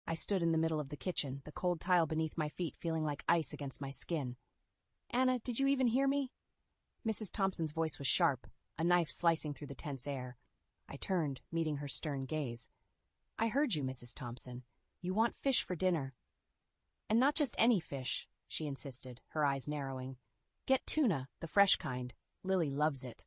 I stood in the middle of the kitchen, the cold tile beneath my feet feeling like ice against my skin. "Anna, did you even hear me?" Mrs. Thompson's voice was sharp, a knife slicing through the tense air. I turned, meeting her stern gaze. "I heard you, Mrs. Thompson. You want fish for dinner." "And not just any fish," she insisted, her eyes narrowing. "Get tuna, the fresh kind. Lily loves it."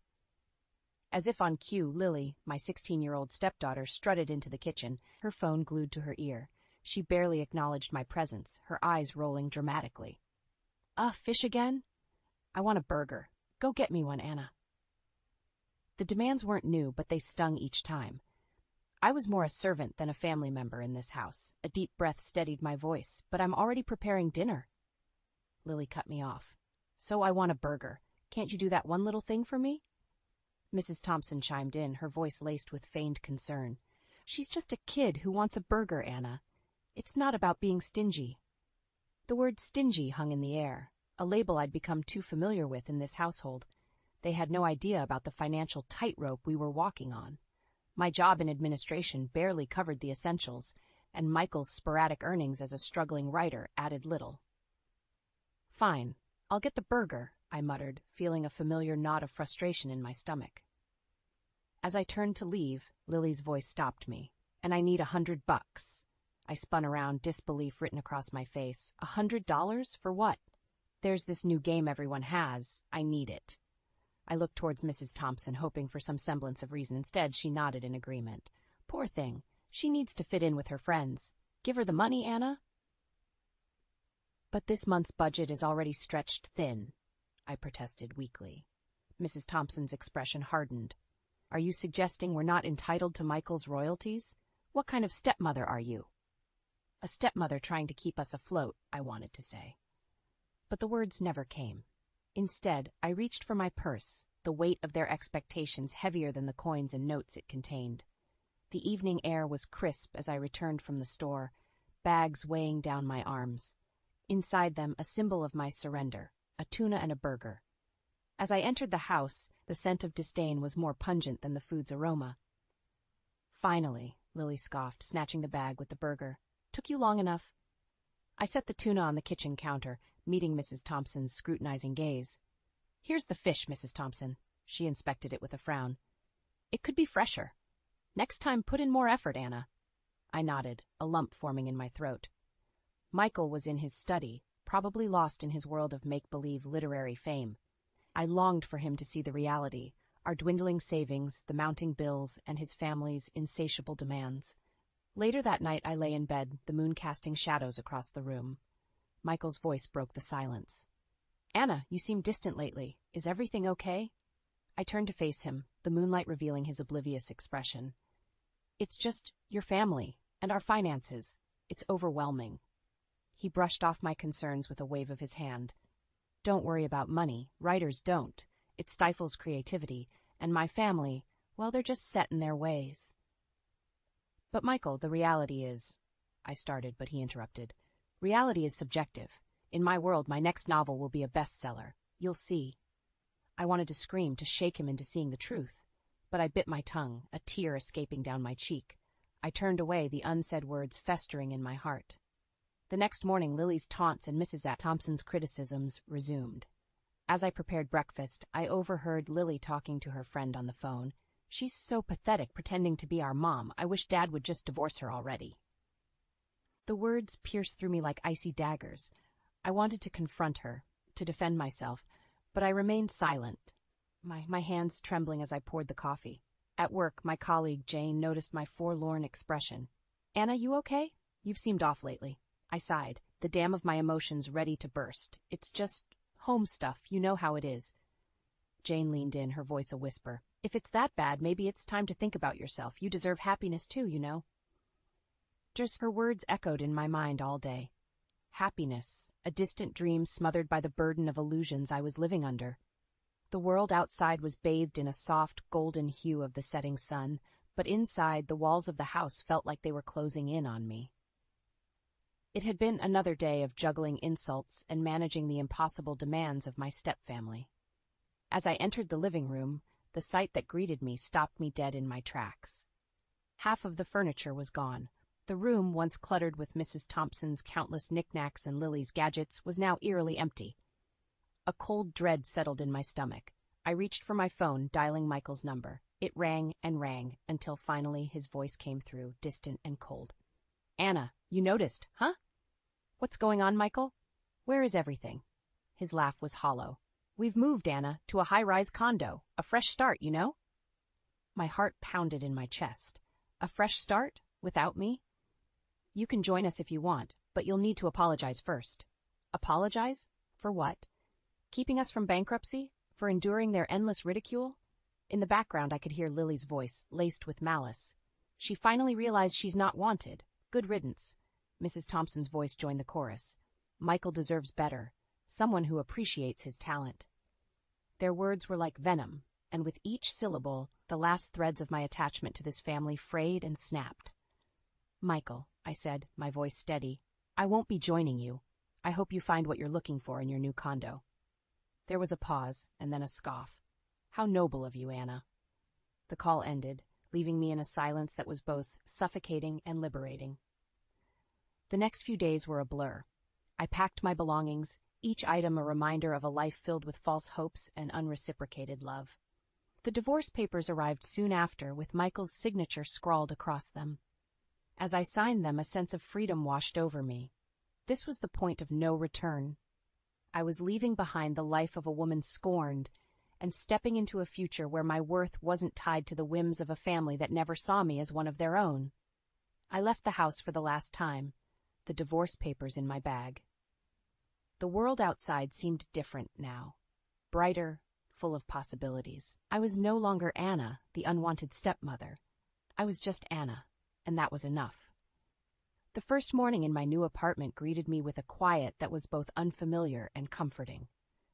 As if on cue, Lily, my 16-year-old stepdaughter, strutted into the kitchen, her phone glued to her ear. She barely acknowledged my presence, her eyes rolling dramatically. Fish again? I want a burger. Go get me one, Anna." The demands weren't new, but they stung each time. I was more a servant than a family member in this house. A deep breath steadied my voice, "But I'm already preparing dinner." Lily cut me off. "So I want a burger. Can't you do that one little thing for me?" Mrs. Thompson chimed in, her voice laced with feigned concern. "She's just a kid who wants a burger, Anna. It's not about being stingy." The word stingy hung in the air, a label I'd become too familiar with in this household. They had no idea about the financial tightrope we were walking on. My job in administration barely covered the essentials, and Michael's sporadic earnings as a struggling writer added little. "Fine, I'll get the burger," I muttered, feeling a familiar knot of frustration in my stomach. As I turned to leave, Lily's voice stopped me. "And I need $100. I spun around, disbelief written across my face. $100? For what? "There's this new game everyone has. I need it." I looked towards Mrs. Thompson, hoping for some semblance of reason. Instead, she nodded in agreement. "Poor thing. She needs to fit in with her friends. Give her the money, Anna." "But this month's budget is already stretched thin," I protested weakly. Mrs. Thompson's expression hardened. "Are you suggesting we're not entitled to Michael's royalties? What kind of stepmother are you?" "A stepmother trying to keep us afloat," I wanted to say. But the words never came. Instead, I reached for my purse, the weight of their expectations heavier than the coins and notes it contained. The evening air was crisp as I returned from the store, bags weighing down my arms. Inside them, a symbol of my surrender, a tuna and a burger. As I entered the house, the scent of disdain was more pungent than the food's aroma. "Finally," Lily scoffed, snatching the bag with the burger. "Took you long enough?" I set the tuna on the kitchen counter, meeting Mrs. Thompson's scrutinizing gaze. "Here's the fish, Mrs. Thompson." She inspected it with a frown. "It could be fresher. Next time, put in more effort, Anna." I nodded, a lump forming in my throat. Michael was in his study, probably lost in his world of make-believe literary fame. I longed for him to see the reality, our dwindling savings, the mounting bills, and his family's insatiable demands. Later that night I lay in bed, the moon casting shadows across the room. Michael's voice broke the silence. "Anna, you seem distant lately. Is everything okay?" I turned to face him, the moonlight revealing his oblivious expression. "It's just your family, and our finances. It's overwhelming." He brushed off my concerns with a wave of his hand. "Don't worry about money. Writers don't. It stifles creativity, and my family, well, they're just set in their ways." "But Michael, the reality is—" I started, but he interrupted. "Reality is subjective. In my world, my next novel will be a bestseller. You'll see." I wanted to scream, to shake him into seeing the truth. But I bit my tongue, a tear escaping down my cheek. I turned away, the unsaid words festering in my heart. The next morning, Lily's taunts and Mrs. Thompson's criticisms resumed. As I prepared breakfast, I overheard Lily talking to her friend on the phone. "She's so pathetic, pretending to be our mom. I wish Dad would just divorce her already." The words pierced through me like icy daggers. I wanted to confront her, to defend myself, but I remained silent, my hands trembling as I poured the coffee. At work, my colleague, Jane, noticed my forlorn expression. "Anna, you okay? You've seemed off lately." I sighed, the dam of my emotions ready to burst. "It's just home stuff. You know how it is." Jane leaned in, her voice a whisper. "If it's that bad, maybe it's time to think about yourself. You deserve happiness too, you know." Just her words echoed in my mind all day. Happiness, a distant dream smothered by the burden of illusions I was living under. The world outside was bathed in a soft, golden hue of the setting sun, but inside, the walls of the house felt like they were closing in on me. It had been another day of juggling insults and managing the impossible demands of my stepfamily. As I entered the living room, the sight that greeted me stopped me dead in my tracks. Half of the furniture was gone. The room, once cluttered with Mrs. Thompson's countless knickknacks and Lily's gadgets, was now eerily empty. A cold dread settled in my stomach. I reached for my phone, dialing Michael's number. It rang and rang, until finally his voice came through, distant and cold. "Anna, you noticed, huh?" "What's going on, Michael? Where is everything?" His laugh was hollow. "We've moved, Anna, to a high-rise condo. A fresh start, you know?" My heart pounded in my chest. A fresh start? Without me? "You can join us if you want, but you'll need to apologize first." "Apologize? For what? Keeping us from bankruptcy? For enduring their endless ridicule?" In the background, I could hear Lily's voice, laced with malice. "She finally realized she's not wanted. Good riddance." Mrs. Thompson's voice joined the chorus. "Michael deserves better. Someone who appreciates his talent." Their words were like venom, and with each syllable, the last threads of my attachment to this family frayed and snapped. "Michael," I said, my voice steady, "I won't be joining you. I hope you find what you're looking for in your new condo." There was a pause, and then a scoff. "How noble of you, Anna." The call ended, leaving me in a silence that was both suffocating and liberating. The next few days were a blur. I packed my belongings, each item a reminder of a life filled with false hopes and unreciprocated love. The divorce papers arrived soon after, with Michael's signature scrawled across them. As I signed them, a sense of freedom washed over me. This was the point of no return. I was leaving behind the life of a woman scorned and stepping into a future where my worth wasn't tied to the whims of a family that never saw me as one of their own. I left the house for the last time, the divorce papers in my bag. The world outside seemed different now, brighter, full of possibilities. I was no longer Anna, the unwanted stepmother. I was just Anna, and that was enough. The first morning in my new apartment greeted me with a quiet that was both unfamiliar and comforting.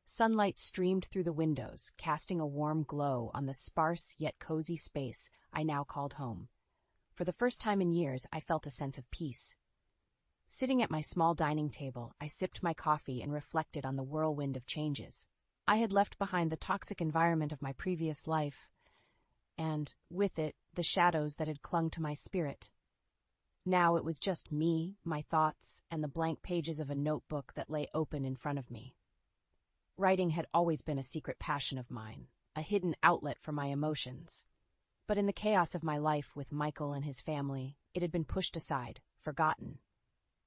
Sunlight streamed through the windows, casting a warm glow on the sparse yet cozy space I now called home. For the first time in years, I felt a sense of peace. Sitting at my small dining table, I sipped my coffee and reflected on the whirlwind of changes. I had left behind the toxic environment of my previous life, and, with it, the shadows that had clung to my spirit. Now it was just me, my thoughts, and the blank pages of a notebook that lay open in front of me. Writing had always been a secret passion of mine, a hidden outlet for my emotions. But in the chaos of my life with Michael and his family, it had been pushed aside, forgotten.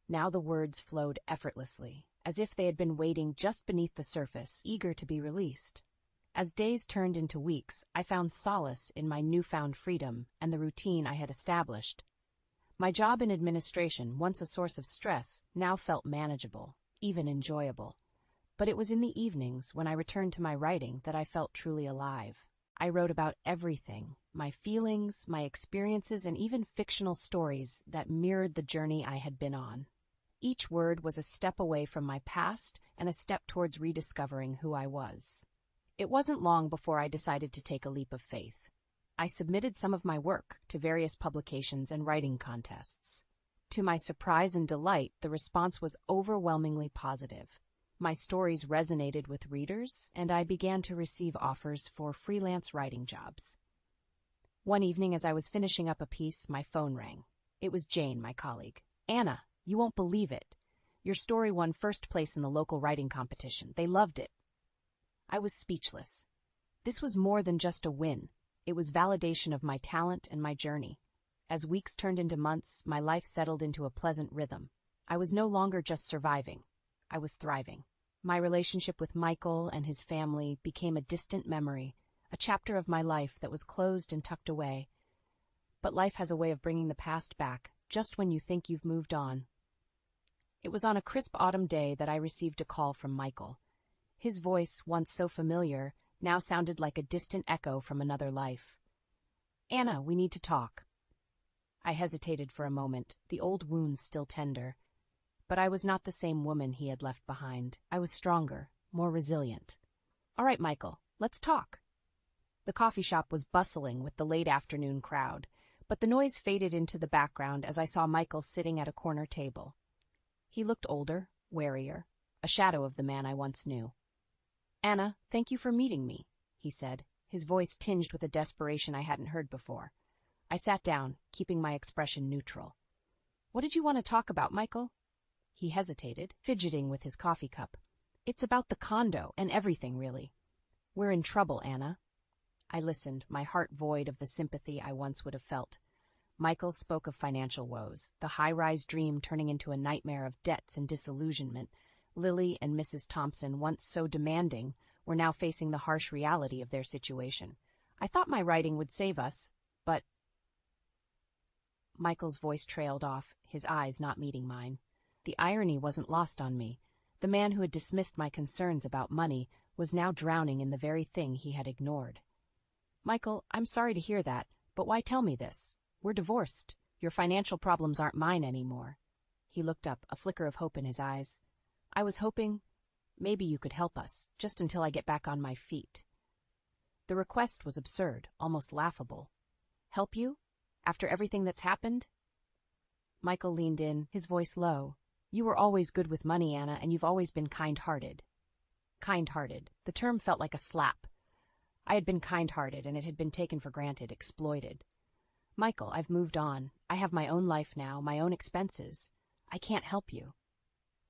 Now the words flowed effortlessly, as if they had been waiting just beneath the surface, eager to be released. As days turned into weeks, I found solace in my newfound freedom and the routine I had established. My job in administration, once a source of stress, now felt manageable, even enjoyable. But it was in the evenings, when I returned to my writing, that I felt truly alive. I wrote about everything, my feelings, my experiences, and even fictional stories that mirrored the journey I had been on. Each word was a step away from my past and a step towards rediscovering who I was. It wasn't long before I decided to take a leap of faith. I submitted some of my work to various publications and writing contests. To my surprise and delight, the response was overwhelmingly positive. My stories resonated with readers, and I began to receive offers for freelance writing jobs. One evening, as I was finishing up a piece, my phone rang. It was Jane, my colleague. "Anna, you won't believe it. Your story won first place in the local writing competition. They loved it." I was speechless. This was more than just a win. It was validation of my talent and my journey. As weeks turned into months, my life settled into a pleasant rhythm. I was no longer just surviving. I was thriving. My relationship with Michael and his family became a distant memory, a chapter of my life that was closed and tucked away. But life has a way of bringing the past back, just when you think you've moved on. It was on a crisp autumn day that I received a call from Michael. His voice, once so familiar, now sounded like a distant echo from another life. "Anna, we need to talk." I hesitated for a moment, the old wounds still tender. But I was not the same woman he had left behind. I was stronger, more resilient. "All right, Michael, let's talk." The coffee shop was bustling with the late afternoon crowd, but the noise faded into the background as I saw Michael sitting at a corner table. He looked older, warier, a shadow of the man I once knew. "Anna, thank you for meeting me," he said, his voice tinged with a desperation I hadn't heard before. I sat down, keeping my expression neutral. What did you want to talk about, Michael? He hesitated, fidgeting with his coffee cup. It's about the condo and everything, really. We're in trouble, Anna. I listened, my heart void of the sympathy I once would have felt. Michael spoke of financial woes, the high-rise dream turning into a nightmare of debts and disillusionment. Lily and Mrs. Thompson, once so demanding, were now facing the harsh reality of their situation. I thought my writing would save us, but... Michael's voice trailed off, his eyes not meeting mine. The irony wasn't lost on me. The man who had dismissed my concerns about money was now drowning in the very thing he had ignored. Michael, I'm sorry to hear that, but why tell me this? We're divorced. Your financial problems aren't mine anymore. He looked up, a flicker of hope in his eyes. I was hoping maybe you could help us, just until I get back on my feet. The request was absurd, almost laughable. Help you? After everything that's happened? Michael leaned in, his voice low. You were always good with money, Anna, and you've always been kind-hearted. Kind-hearted. The term felt like a slap. I had been kind-hearted, and it had been taken for granted, exploited. Michael, I've moved on. I have my own life now, my own expenses. I can't help you.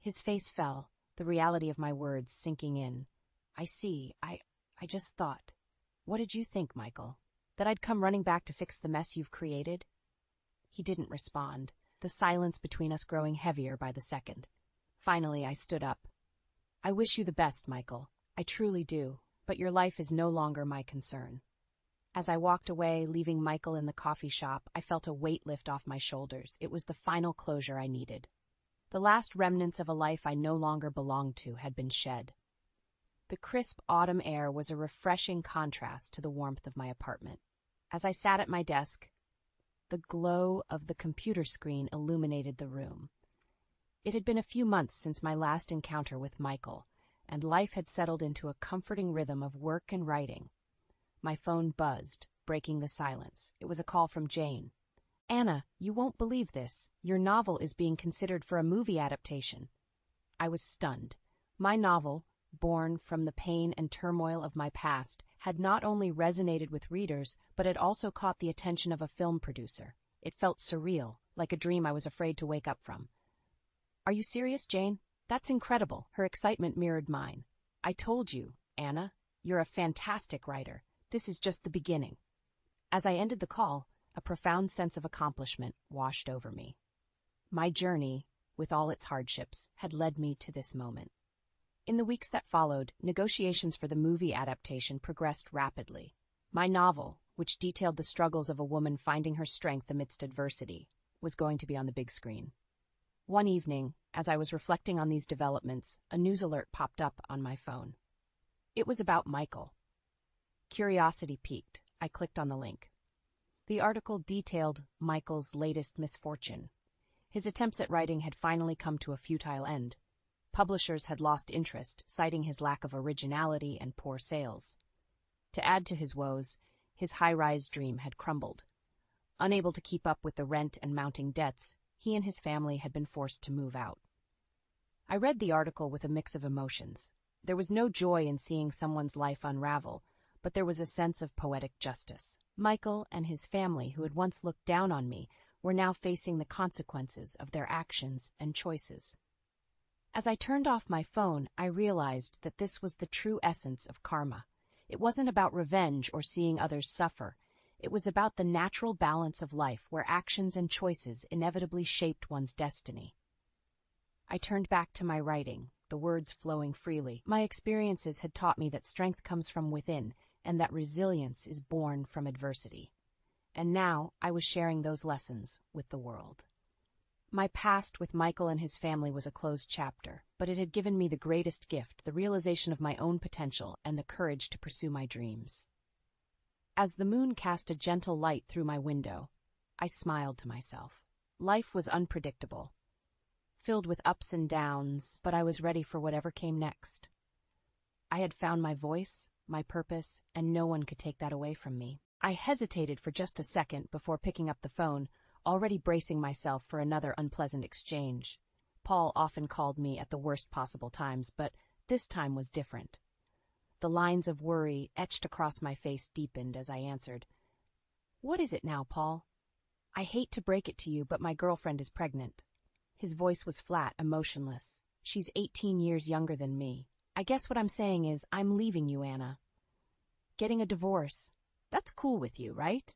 His face fell, the reality of my words sinking in. I see. I just thought. What did you think, Michael? That I'd come running back to fix the mess you've created? He didn't respond, the silence between us growing heavier by the second. Finally, I stood up. I wish you the best, Michael. I truly do, but your life is no longer my concern. As I walked away, leaving Michael in the coffee shop, I felt a weight lift off my shoulders. It was the final closure I needed. The last remnants of a life I no longer belonged to had been shed. The crisp autumn air was a refreshing contrast to the warmth of my apartment. As I sat at my desk, the glow of the computer screen illuminated the room. It had been a few months since my last encounter with Michael, and life had settled into a comforting rhythm of work and writing. My phone buzzed, breaking the silence. It was a call from Jane. Anna, you won't believe this. Your novel is being considered for a movie adaptation. I was stunned. My novel, born from the pain and turmoil of my past, had not only resonated with readers, but had also caught the attention of a film producer. It felt surreal, like a dream I was afraid to wake up from. Are you serious, Jane? That's incredible. Her excitement mirrored mine. I told you, Anna, you're a fantastic writer. This is just the beginning. As I ended the call, a profound sense of accomplishment washed over me. My journey, with all its hardships, had led me to this moment. In the weeks that followed, negotiations for the movie adaptation progressed rapidly. My novel, which detailed the struggles of a woman finding her strength amidst adversity, was going to be on the big screen. One evening, as I was reflecting on these developments, a news alert popped up on my phone. It was about Michael. Curiosity piqued. I clicked on the link. The article detailed Michael's latest misfortune. His attempts at writing had finally come to a futile end. Publishers had lost interest, citing his lack of originality and poor sales. To add to his woes, his high-rise dream had crumbled. Unable to keep up with the rent and mounting debts, he and his family had been forced to move out. I read the article with a mix of emotions. There was no joy in seeing someone's life unravel, but there was a sense of poetic justice. Michael and his family, who had once looked down on me, were now facing the consequences of their actions and choices. As I turned off my phone, I realized that this was the true essence of karma. It wasn't about revenge or seeing others suffer. It was about the natural balance of life where actions and choices inevitably shaped one's destiny. I turned back to my writing, the words flowing freely. My experiences had taught me that strength comes from within, and that resilience is born from adversity. And now I was sharing those lessons with the world. My past with Michael and his family was a closed chapter, but it had given me the greatest gift, the realization of my own potential and the courage to pursue my dreams. As the moon cast a gentle light through my window, I smiled to myself. Life was unpredictable, filled with ups and downs, but I was ready for whatever came next. I had found my voice, my purpose, and no one could take that away from me. I hesitated for just a second before picking up the phone, already bracing myself for another unpleasant exchange. Paul often called me at the worst possible times, but this time was different. The lines of worry etched across my face deepened as I answered. "What is it now, Paul?" I hate to break it to you, but my girlfriend is pregnant. His voice was flat, emotionless. She's 18 years younger than me. I guess what I'm saying is, I'm leaving you, Anna. Getting a divorce. That's cool with you, right?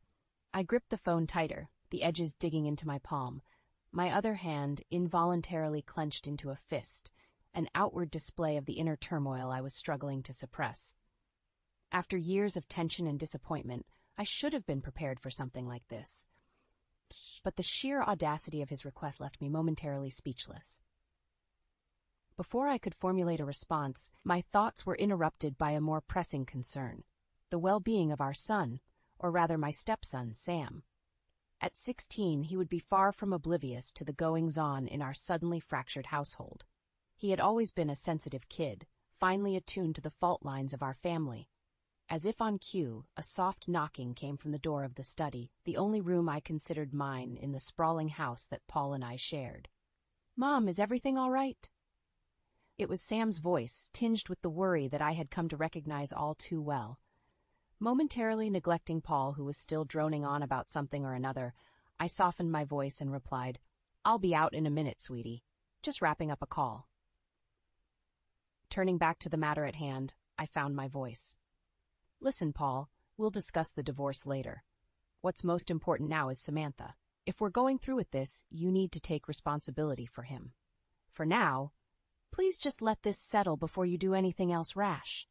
I gripped the phone tighter, the edges digging into my palm. My other hand involuntarily clenched into a fist, an outward display of the inner turmoil I was struggling to suppress. After years of tension and disappointment, I should have been prepared for something like this. But the sheer audacity of his request left me momentarily speechless. Before I could formulate a response, my thoughts were interrupted by a more pressing concern: the well-being of our son, or rather my stepson, Sam. At 16, he would be far from oblivious to the goings-on in our suddenly fractured household. He had always been a sensitive kid, finely attuned to the fault lines of our family. As if on cue, a soft knocking came from the door of the study, the only room I considered mine in the sprawling house that Paul and I shared. "Mom, is everything all right?" It was Sam's voice, tinged with the worry that I had come to recognize all too well. Momentarily neglecting Paul, who was still droning on about something or another, I softened my voice and replied, "I'll be out in a minute, sweetie. Just wrapping up a call." Turning back to the matter at hand, I found my voice. "Listen, Paul, we'll discuss the divorce later. What's most important now is Samantha. If we're going through with this, you need to take responsibility for him. For now, please just let this settle before you do anything else rash."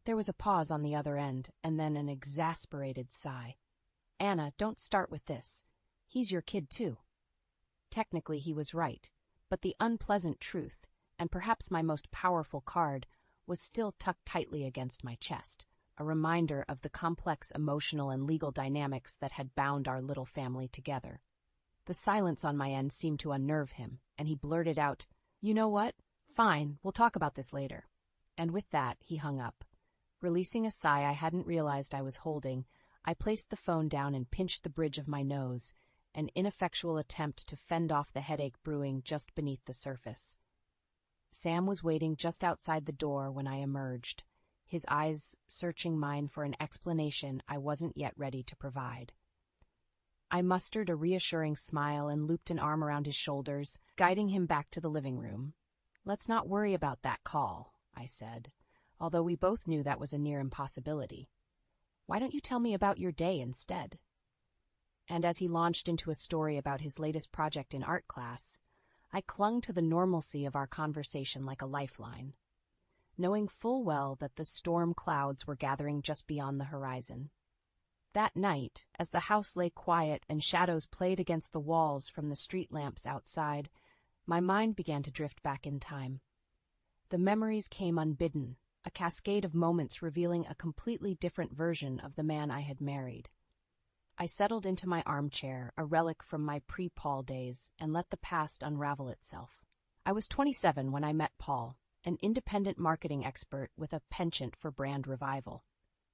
There was a pause on the other end, and then an exasperated sigh. "Anna, don't start with this. He's your kid, too." Technically, he was right, but the unpleasant truth, and perhaps my most powerful card, was still tucked tightly against my chest, a reminder of the complex emotional and legal dynamics that had bound our little family together. The silence on my end seemed to unnerve him, and he blurted out, "You know what? Fine, we'll talk about this later." And with that, he hung up. Releasing a sigh I hadn't realized I was holding, I placed the phone down and pinched the bridge of my nose, an ineffectual attempt to fend off the headache brewing just beneath the surface. Sam was waiting just outside the door when I emerged, his eyes searching mine for an explanation I wasn't yet ready to provide. I mustered a reassuring smile and looped an arm around his shoulders, guiding him back to the living room. "Let's not worry about that call," I said, although we both knew that was a near impossibility. "Why don't you tell me about your day instead?" And as he launched into a story about his latest project in art class, I clung to the normalcy of our conversation like a lifeline, knowing full well that the storm clouds were gathering just beyond the horizon. That night, as the house lay quiet and shadows played against the walls from the street lamps outside, my mind began to drift back in time. The memories came unbidden, a cascade of moments revealing a completely different version of the man I had married. I settled into my armchair, a relic from my pre-Paul days, and let the past unravel itself. I was 27 when I met Paul, an independent marketing expert with a penchant for brand revival.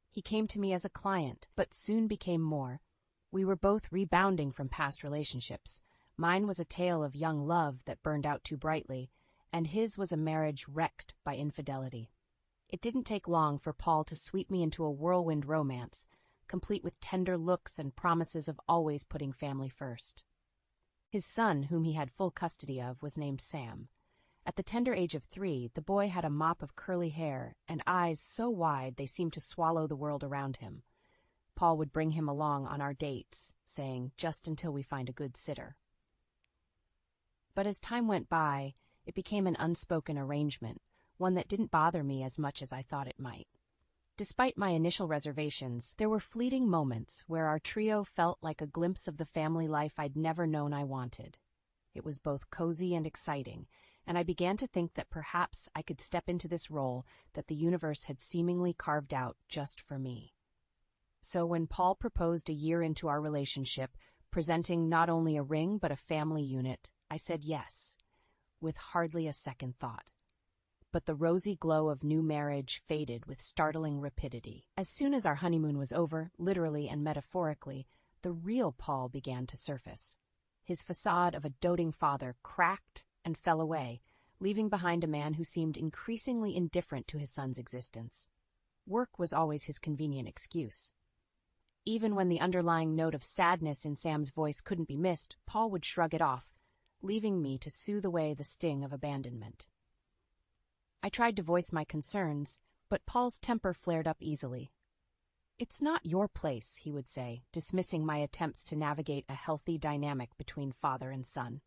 He came to me as a client, but soon became more. We were both rebounding from past relationships. Mine was a tale of young love that burned out too brightly, and his was a marriage wrecked by infidelity. It didn't take long for Paul to sweep me into a whirlwind romance, complete with tender looks and promises of always putting family first. His son, whom he had full custody of, was named Sam. At the tender age of 3, the boy had a mop of curly hair and eyes so wide they seemed to swallow the world around him. Paul would bring him along on our dates, saying, "Just until we find a good sitter." But as time went by, it became an unspoken arrangement, one that didn't bother me as much as I thought it might. Despite my initial reservations, there were fleeting moments where our trio felt like a glimpse of the family life I'd never known I wanted. It was both cozy and exciting, and I began to think that perhaps I could step into this role that the universe had seemingly carved out just for me. So when Paul proposed a year into our relationship, presenting not only a ring but a family unit, I said yes, with hardly a second thought. But the rosy glow of new marriage faded with startling rapidity. As soon as our honeymoon was over, literally and metaphorically, the real Paul began to surface. His facade of a doting father cracked and fell away, leaving behind a man who seemed increasingly indifferent to his son's existence. Work was always his convenient excuse. Even when the underlying note of sadness in Sam's voice couldn't be missed, Paul would shrug it off, leaving me to soothe away the sting of abandonment. I tried to voice my concerns, but Paul's temper flared up easily. "It's not your place," he would say, dismissing my attempts to navigate a healthy dynamic between father and son.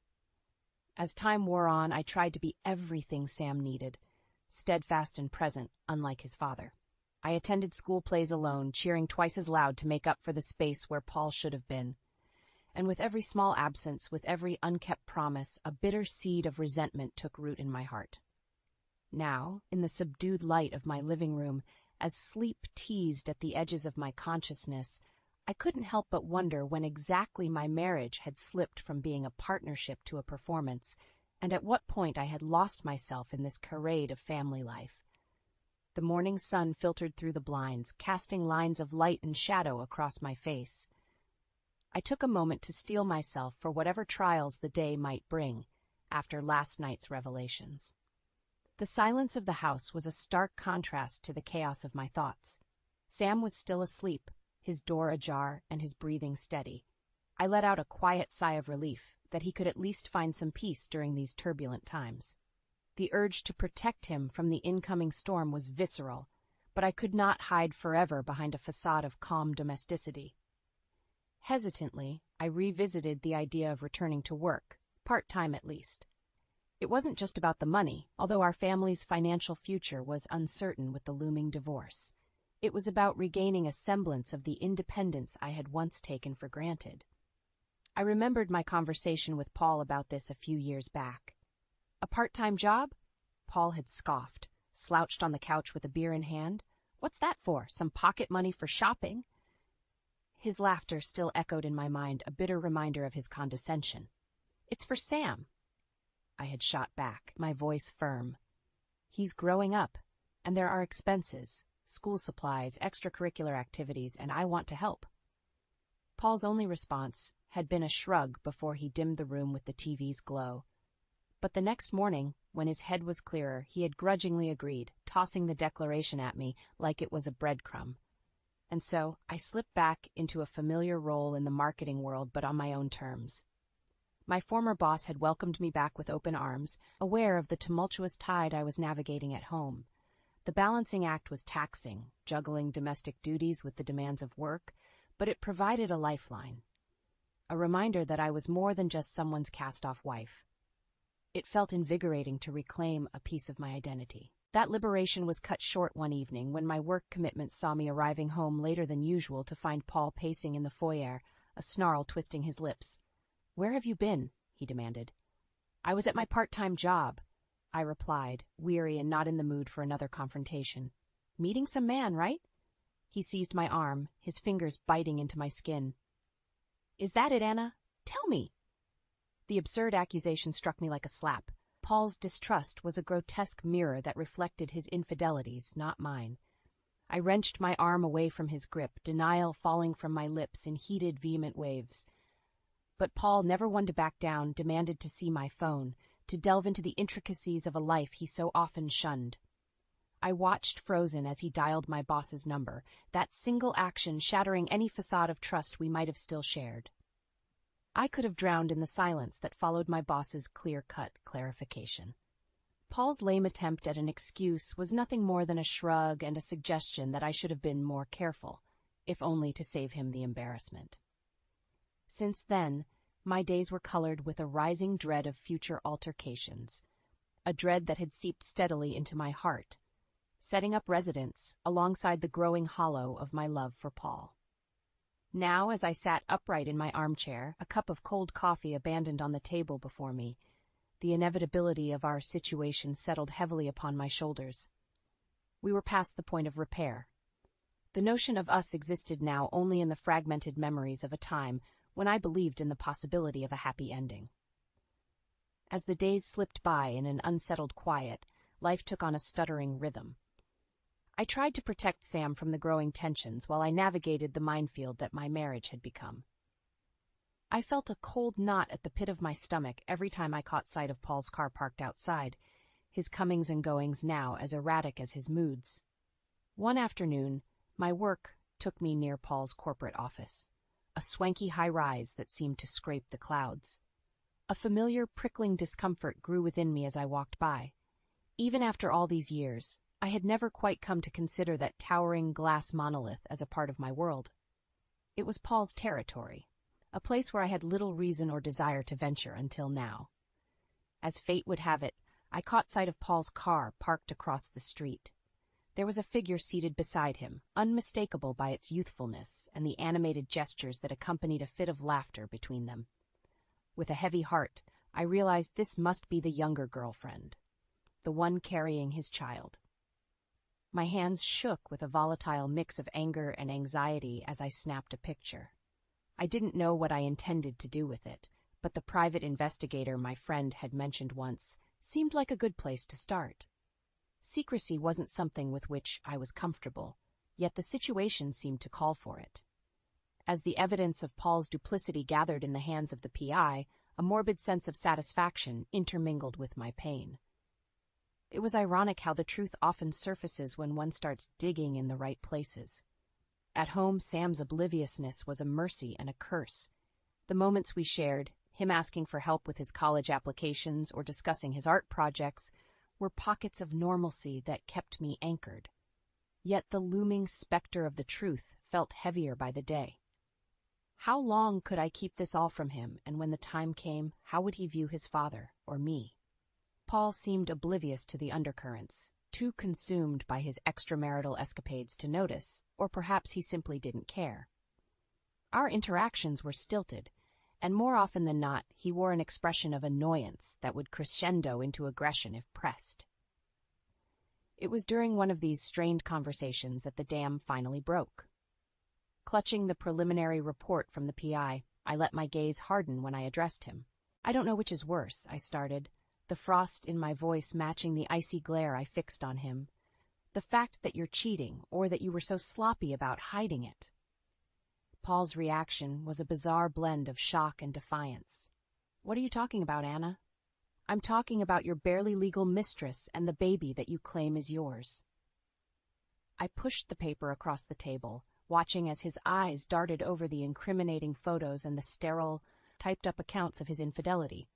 As time wore on, I tried to be everything Sam needed, steadfast and present, unlike his father. I attended school plays alone, cheering twice as loud to make up for the space where Paul should have been. And with every small absence, with every unkept promise, a bitter seed of resentment took root in my heart. Now, in the subdued light of my living room, as sleep teased at the edges of my consciousness, I couldn't help but wonder when exactly my marriage had slipped from being a partnership to a performance, and at what point I had lost myself in this charade of family life. The morning sun filtered through the blinds, casting lines of light and shadow across my face. I took a moment to steel myself for whatever trials the day might bring, after last night's revelations. The silence of the house was a stark contrast to the chaos of my thoughts. Sam was still asleep, his door ajar and his breathing steady. I let out a quiet sigh of relief that he could at least find some peace during these turbulent times. The urge to protect him from the incoming storm was visceral, but I could not hide forever behind a facade of calm domesticity. Hesitantly, I revisited the idea of returning to work, part-time at least. It wasn't just about the money, although our family's financial future was uncertain with the looming divorce. It was about regaining a semblance of the independence I had once taken for granted. I remembered my conversation with Paul about this a few years back. "A part-time job?" Paul had scoffed, slouched on the couch with a beer in hand. "What's that for? Some pocket money for shopping?" His laughter still echoed in my mind, a bitter reminder of his condescension. "It's for Sam." I had shot back, my voice firm. "He's growing up, and there are expenses, school supplies, extracurricular activities, and I want to help." Paul's only response had been a shrug before he dimmed the room with the TV's glow. But the next morning, when his head was clearer, he had grudgingly agreed, tossing the declaration at me like it was a breadcrumb. And so I slipped back into a familiar role in the marketing world, but on my own terms. My former boss had welcomed me back with open arms, aware of the tumultuous tide I was navigating at home. The balancing act was taxing, juggling domestic duties with the demands of work, but it provided a lifeline. A reminder that I was more than just someone's cast-off wife. It felt invigorating to reclaim a piece of my identity. That liberation was cut short one evening when my work commitments saw me arriving home later than usual to find Paul pacing in the foyer, a snarl twisting his lips. "Where have you been?" he demanded. "I was at my part-time job," I replied, weary and not in the mood for another confrontation. "Meeting some man, right?" He seized my arm, his fingers biting into my skin. "Is that it, Anna? Tell me!" The absurd accusation struck me like a slap. Paul's distrust was a grotesque mirror that reflected his infidelities, not mine. I wrenched my arm away from his grip, denial falling from my lips in heated, vehement waves. But Paul, never one to back down, demanded to see my phone, to delve into the intricacies of a life he so often shunned. I watched frozen as he dialed my boss's number, that single action shattering any facade of trust we might have still shared. I could have drowned in the silence that followed my boss's clear-cut clarification. Paul's lame attempt at an excuse was nothing more than a shrug and a suggestion that I should have been more careful, if only to save him the embarrassment. Since then, my days were colored with a rising dread of future altercations, a dread that had seeped steadily into my heart, setting up residence alongside the growing hollow of my love for Paul. Now, as I sat upright in my armchair, a cup of cold coffee abandoned on the table before me, the inevitability of our situation settled heavily upon my shoulders. We were past the point of repair. The notion of us existed now only in the fragmented memories of a time when I believed in the possibility of a happy ending. As the days slipped by in an unsettled quiet, life took on a stuttering rhythm. I tried to protect Sam from the growing tensions while I navigated the minefield that my marriage had become. I felt a cold knot at the pit of my stomach every time I caught sight of Paul's car parked outside, his comings and goings now as erratic as his moods. One afternoon, my work took me near Paul's corporate office, a swanky high-rise that seemed to scrape the clouds. A familiar, prickling discomfort grew within me as I walked by. Even after all these years, I had never quite come to consider that towering glass monolith as a part of my world. It was Paul's territory, a place where I had little reason or desire to venture until now. As fate would have it, I caught sight of Paul's car parked across the street. There was a figure seated beside him, unmistakable by its youthfulness and the animated gestures that accompanied a fit of laughter between them. With a heavy heart, I realized this must be the younger girlfriend, the one carrying his child. My hands shook with a volatile mix of anger and anxiety as I snapped a picture. I didn't know what I intended to do with it, but the private investigator my friend had mentioned once seemed like a good place to start. Secrecy wasn't something with which I was comfortable, yet the situation seemed to call for it. As the evidence of Paul's duplicity gathered in the hands of the PI, a morbid sense of satisfaction intermingled with my pain. It was ironic how the truth often surfaces when one starts digging in the right places. At home, Sam's obliviousness was a mercy and a curse. The moments we shared, him asking for help with his college applications or discussing his art projects, were pockets of normalcy that kept me anchored. Yet the looming specter of the truth felt heavier by the day. How long could I keep this all from him, and when the time came, how would he view his father, or me? Paul seemed oblivious to the undercurrents, too consumed by his extramarital escapades to notice, or perhaps he simply didn't care. Our interactions were stilted, and more often than not, he wore an expression of annoyance that would crescendo into aggression if pressed. It was during one of these strained conversations that the dam finally broke. Clutching the preliminary report from the PI, I let my gaze harden when I addressed him. "I don't know which is worse," I started, the frost in my voice matching the icy glare I fixed on him. "The fact that you're cheating, or that you were so sloppy about hiding it." Paul's reaction was a bizarre blend of shock and defiance. "What are you talking about, Anna?" "I'm talking about your barely legal mistress and the baby that you claim is yours." I pushed the paper across the table, watching as his eyes darted over the incriminating photos and the sterile, typed-up accounts of his infidelity.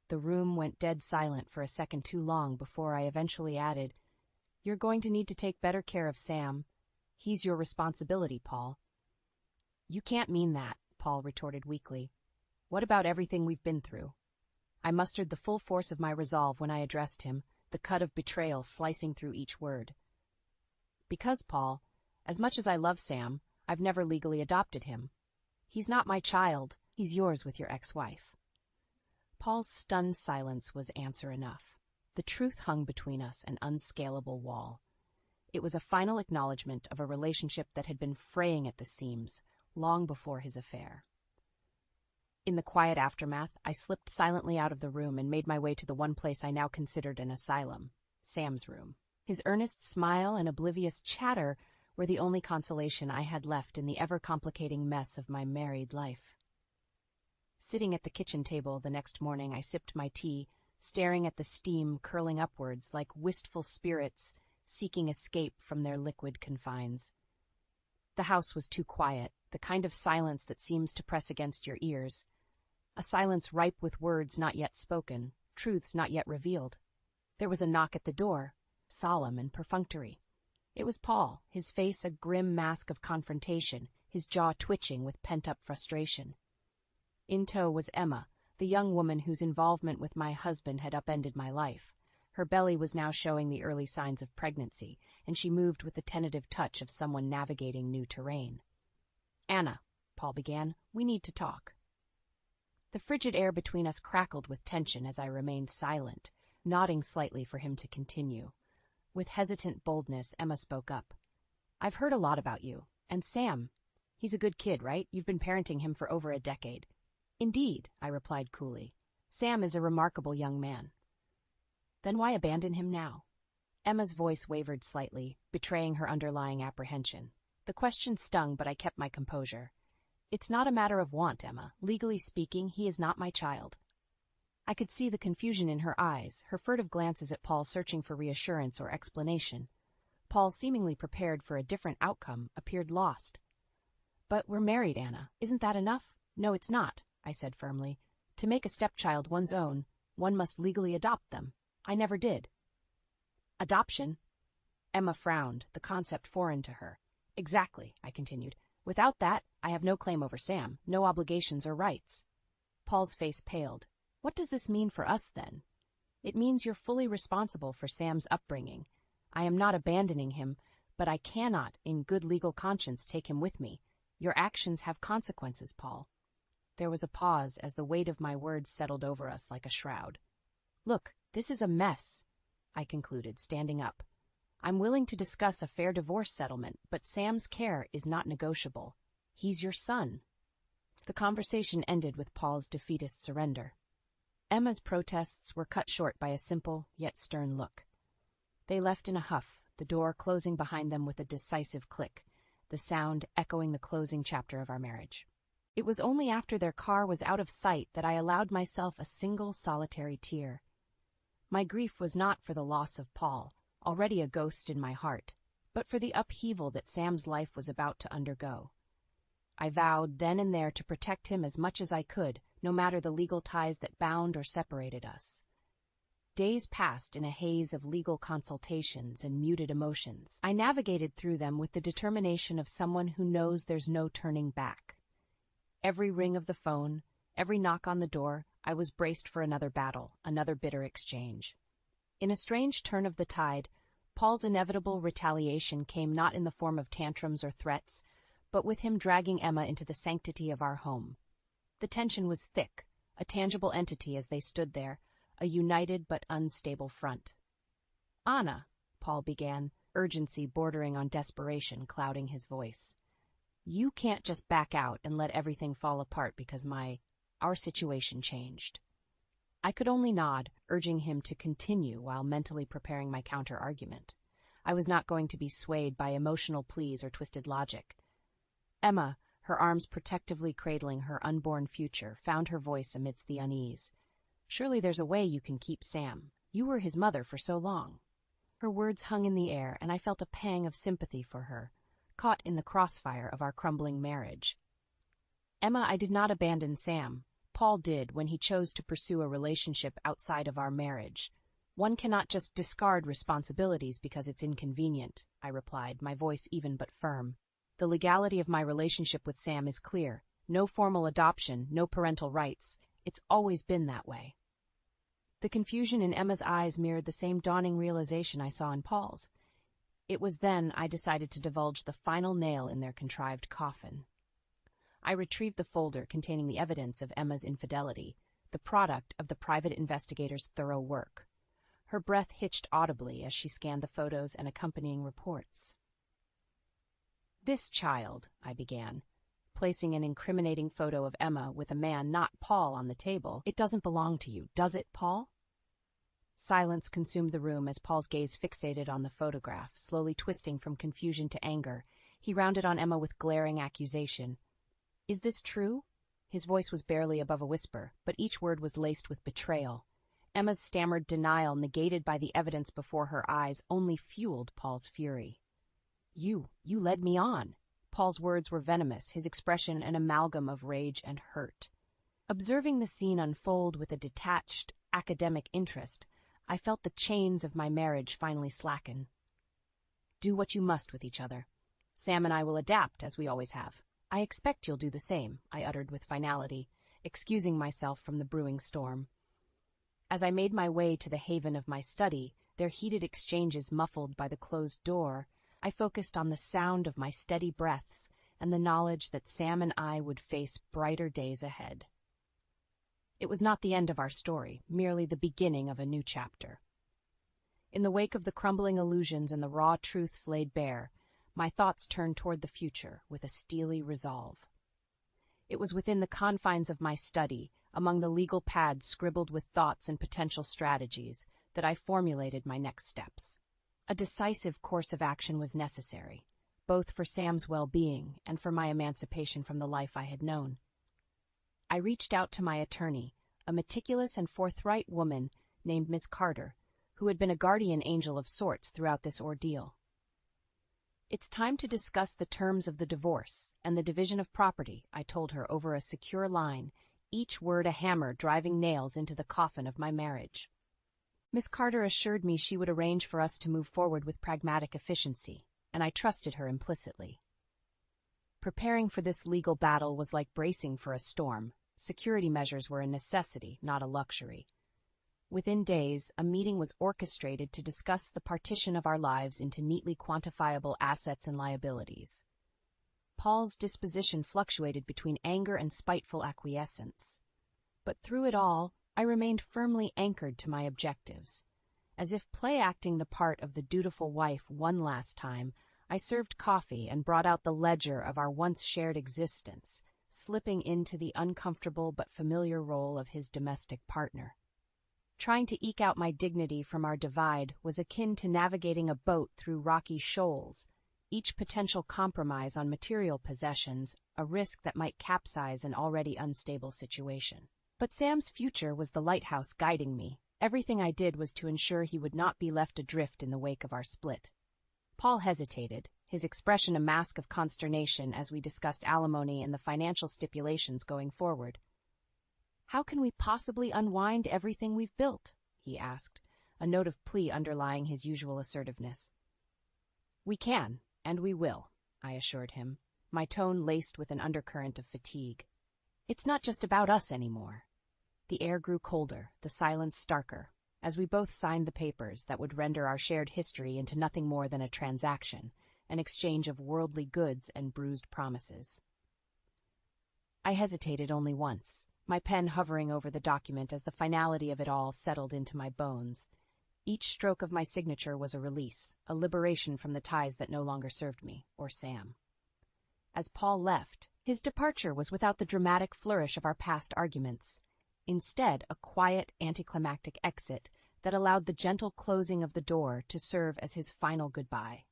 The room went dead silent for a second too long before I eventually added, "You're going to need to take better care of Sam. He's your responsibility, Paul." "You can't mean that," Paul retorted weakly. "What about everything we've been through?" I mustered the full force of my resolve when I addressed him, the cut of betrayal slicing through each word. "Because, Paul, as much as I love Sam, I've never legally adopted him. He's not my child, he's yours with your ex-wife." Paul's stunned silence was answer enough. The truth hung between us, an unscalable wall. It was a final acknowledgement of a relationship that had been fraying at the seams long before his affair. In the quiet aftermath, I slipped silently out of the room and made my way to the one place I now considered an asylum, Sam's room. His earnest smile and oblivious chatter were the only consolation I had left in the ever-complicating mess of my married life. Sitting at the kitchen table the next morning, I sipped my tea, staring at the steam curling upwards like wistful spirits seeking escape from their liquid confines. The house was too quiet, the kind of silence that seems to press against your ears, a silence ripe with words not yet spoken, truths not yet revealed. There was a knock at the door, solemn and perfunctory. It was Paul, his face a grim mask of confrontation, his jaw twitching with pent-up frustration. In tow was Emma, the young woman whose involvement with my husband had upended my life. Her belly was now showing the early signs of pregnancy, and she moved with the tentative touch of someone navigating new terrain. "Anna," Paul began, "we need to talk." The frigid air between us crackled with tension as I remained silent, nodding slightly for him to continue. With hesitant boldness, Emma spoke up. "I've heard a lot about you. And Sam. He's a good kid, right? You've been parenting him for over a decade." "Indeed," I replied coolly. "Sam is a remarkable young man." "Then why abandon him now?" Emma's voice wavered slightly, betraying her underlying apprehension. The question stung, but I kept my composure. "It's not a matter of want, Emma. Legally speaking, he is not my child." I could see the confusion in her eyes, her furtive glances at Paul searching for reassurance or explanation. Paul, seemingly prepared for a different outcome, appeared lost. "But we're married, Anna. Isn't that enough?" "No, it's not," I said firmly. "To make a stepchild one's own, one must legally adopt them. I never did." "Adoption?" Emma frowned, the concept foreign to her. "Exactly," I continued. "Without that, I have no claim over Sam, no obligations or rights." Paul's face paled. "What does this mean for us, then?" "It means you're fully responsible for Sam's upbringing. I am not abandoning him, but I cannot, in good legal conscience, take him with me. Your actions have consequences, Paul." There was a pause as the weight of my words settled over us like a shroud. "Look, this is a mess," I concluded, standing up. "I'm willing to discuss a fair divorce settlement, but Sam's care is not negotiable. He's your son." The conversation ended with Paul's defeatist surrender. Emma's protests were cut short by a simple, yet stern look. They left in a huff, the door closing behind them with a decisive click, the sound echoing the closing chapter of our marriage. It was only after their car was out of sight that I allowed myself a single solitary tear. My grief was not for the loss of Paul, already a ghost in my heart, but for the upheaval that Sam's life was about to undergo. I vowed then and there to protect him as much as I could, no matter the legal ties that bound or separated us. Days passed in a haze of legal consultations and muted emotions. I navigated through them with the determination of someone who knows there's no turning back. Every ring of the phone, every knock on the door, I was braced for another battle, another bitter exchange. In a strange turn of the tide, Paul's inevitable retaliation came not in the form of tantrums or threats, but with him dragging Emma into the sanctity of our home. The tension was thick, a tangible entity as they stood there, a united but unstable front. "Anna," Paul began, urgency bordering on desperation clouding his voice. "You can't just back out and let everything fall apart because our situation changed." I could only nod, urging him to continue while mentally preparing my counter-argument. I was not going to be swayed by emotional pleas or twisted logic. Emma, her arms protectively cradling her unborn future, found her voice amidst the unease. "Surely there's a way you can keep Sam. You were his mother for so long." Her words hung in the air, and I felt a pang of sympathy for her, caught in the crossfire of our crumbling marriage. "Emma, I did not abandon Sam. Paul did when he chose to pursue a relationship outside of our marriage. One cannot just discard responsibilities because it's inconvenient," I replied, my voice even but firm. "The legality of my relationship with Sam is clear. No formal adoption, no parental rights. It's always been that way." The confusion in Emma's eyes mirrored the same dawning realization I saw in Paul's. It was then I decided to divulge the final nail in their contrived coffin. I retrieved the folder containing the evidence of Emma's infidelity, the product of the private investigator's thorough work. Her breath hitched audibly as she scanned the photos and accompanying reports. "This child," I began, placing an incriminating photo of Emma with a man not Paul on the table. "It doesn't belong to you, does it, Paul?" Silence consumed the room as Paul's gaze fixated on the photograph, slowly twisting from confusion to anger. He rounded on Emma with glaring accusation. "Is this true?" His voice was barely above a whisper, but each word was laced with betrayal. Emma's stammered denial, negated by the evidence before her eyes, only fueled Paul's fury. You led me on." Paul's words were venomous, his expression an amalgam of rage and hurt. Observing the scene unfold with a detached, academic interest, I felt the chains of my marriage finally slacken. "Do what you must with each other. Sam and I will adapt, as we always have. I expect you'll do the same," I uttered with finality, excusing myself from the brewing storm. As I made my way to the haven of my study, their heated exchanges muffled by the closed door, I focused on the sound of my steady breaths and the knowledge that Sam and I would face brighter days ahead. It was not the end of our story, merely the beginning of a new chapter. In the wake of the crumbling illusions and the raw truths laid bare, my thoughts turned toward the future with a steely resolve. It was within the confines of my study, among the legal pads scribbled with thoughts and potential strategies, that I formulated my next steps. A decisive course of action was necessary, both for Sam's well-being and for my emancipation from the life I had known. I reached out to my attorney, a meticulous and forthright woman named Miss Carter, who had been a guardian angel of sorts throughout this ordeal. It's time to discuss the terms of the divorce and the division of property, I told her over a secure line, each word a hammer driving nails into the coffin of my marriage. Miss Carter assured me she would arrange for us to move forward with pragmatic efficiency, and I trusted her implicitly. Preparing for this legal battle was like bracing for a storm. Security measures were a necessity, not a luxury. Within days, a meeting was orchestrated to discuss the partition of our lives into neatly quantifiable assets and liabilities. Paul's disposition fluctuated between anger and spiteful acquiescence. But through it all, I remained firmly anchored to my objectives. As if play-acting the part of the dutiful wife one last time, I served coffee and brought out the ledger of our once shared existence, slipping into the uncomfortable but familiar role of his domestic partner. Trying to eke out my dignity from our divide was akin to navigating a boat through rocky shoals, each potential compromise on material possessions a risk that might capsize an already unstable situation. But Sam's future was the lighthouse guiding me. Everything I did was to ensure he would not be left adrift in the wake of our split. Paul hesitated, his expression a mask of consternation as we discussed alimony and the financial stipulations going forward. "How can we possibly unwind everything we've built?" he asked, a note of plea underlying his usual assertiveness. "We can, and we will," I assured him, my tone laced with an undercurrent of fatigue. "It's not just about us anymore." The air grew colder, the silence starker, as we both signed the papers that would render our shared history into nothing more than a transaction, an exchange of worldly goods and bruised promises. I hesitated only once, my pen hovering over the document as the finality of it all settled into my bones. Each stroke of my signature was a release, a liberation from the ties that no longer served me, or Sam. As Paul left, his departure was without the dramatic flourish of our past arguments. Instead, a quiet, anticlimactic exit that allowed the gentle closing of the door to serve as his final goodbye.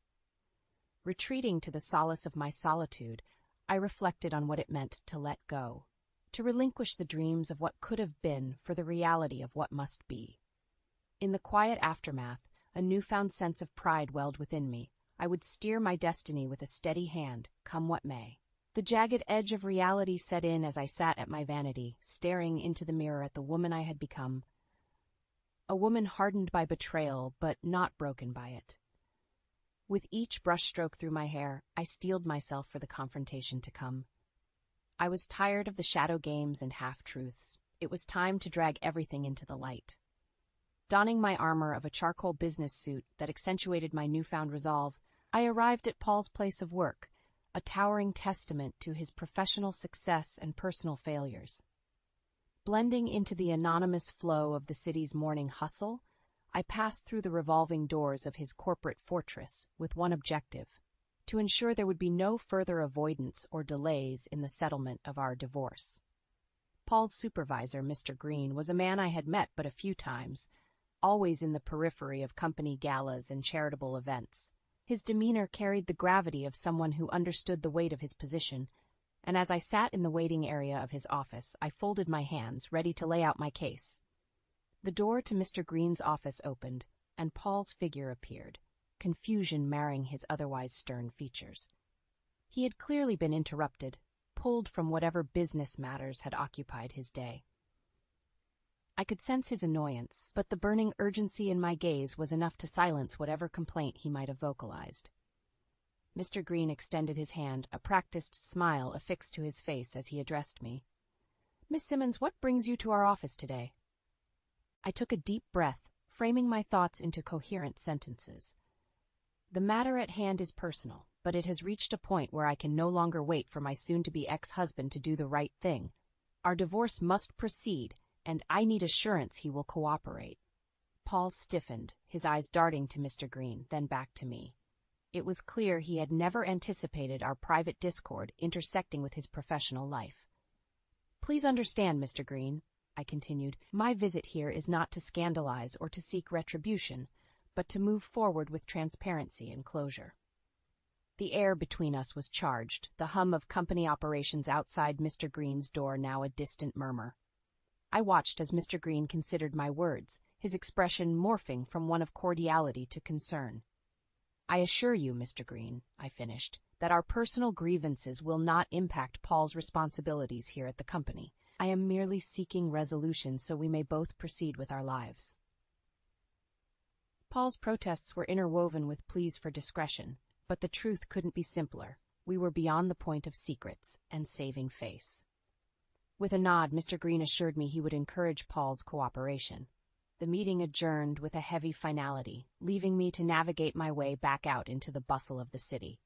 Retreating to the solace of my solitude, I reflected on what it meant to let go, to relinquish the dreams of what could have been for the reality of what must be. In the quiet aftermath, a newfound sense of pride welled within me. I would steer my destiny with a steady hand, come what may. The jagged edge of reality set in as I sat at my vanity, staring into the mirror at the woman I had become. A woman hardened by betrayal, but not broken by it. With each brushstroke through my hair, I steeled myself for the confrontation to come. I was tired of the shadow games and half-truths. It was time to drag everything into the light. Donning my armor of a charcoal business suit that accentuated my newfound resolve, I arrived at Paul's place of work, a towering testament to his professional success and personal failures. Blending into the anonymous flow of the city's morning hustle, I passed through the revolving doors of his corporate fortress with one objective: to ensure there would be no further avoidance or delays in the settlement of our divorce. Paul's supervisor, Mr. Green, was a man I had met but a few times, always in the periphery of company galas and charitable events. His demeanor carried the gravity of someone who understood the weight of his position, and as I sat in the waiting area of his office, I folded my hands, ready to lay out my case. The door to Mr. Green's office opened, and Paul's figure appeared, confusion marring his otherwise stern features. He had clearly been interrupted, pulled from whatever business matters had occupied his day. I could sense his annoyance, but the burning urgency in my gaze was enough to silence whatever complaint he might have vocalized. Mr. Green extended his hand, a practiced smile affixed to his face as he addressed me. "Miss Simmons, what brings you to our office today?" I took a deep breath, framing my thoughts into coherent sentences. The matter at hand is personal, but it has reached a point where I can no longer wait for my soon-to-be ex-husband to do the right thing. Our divorce must proceed, and I need assurance he will cooperate. Paul stiffened, his eyes darting to Mr. Green, then back to me. It was clear he had never anticipated our private discord intersecting with his professional life. "Please understand, Mr. Green," I continued, "my visit here is not to scandalize or to seek retribution, but to move forward with transparency and closure." The air between us was charged, the hum of company operations outside Mr. Green's door now a distant murmur. I watched as Mr. Green considered my words, his expression morphing from one of cordiality to concern. I assure you, Mr. Green, I finished, that our personal grievances will not impact Paul's responsibilities here at the company. I am merely seeking resolution so we may both proceed with our lives. Paul's protests were interwoven with pleas for discretion, but the truth couldn't be simpler. We were beyond the point of secrets and saving face. With a nod, Mr. Green assured me he would encourage Paul's cooperation. The meeting adjourned with a heavy finality, leaving me to navigate my way back out into the bustle of the city.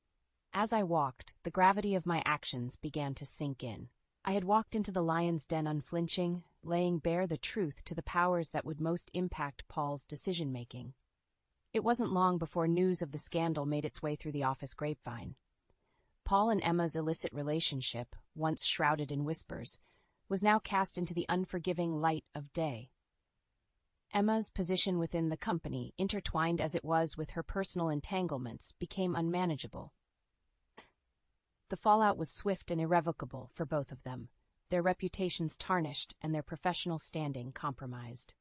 As I walked, the gravity of my actions began to sink in. I had walked into the lion's den unflinching, laying bare the truth to the powers that would most impact Paul's decision-making. It wasn't long before news of the scandal made its way through the office grapevine. Paul and Emma's illicit relationship, once shrouded in whispers, was now cast into the unforgiving light of day. Emma's position within the company, intertwined as it was with her personal entanglements, became unmanageable. The fallout was swift and irrevocable for both of them, their reputations tarnished and their professional standing compromised.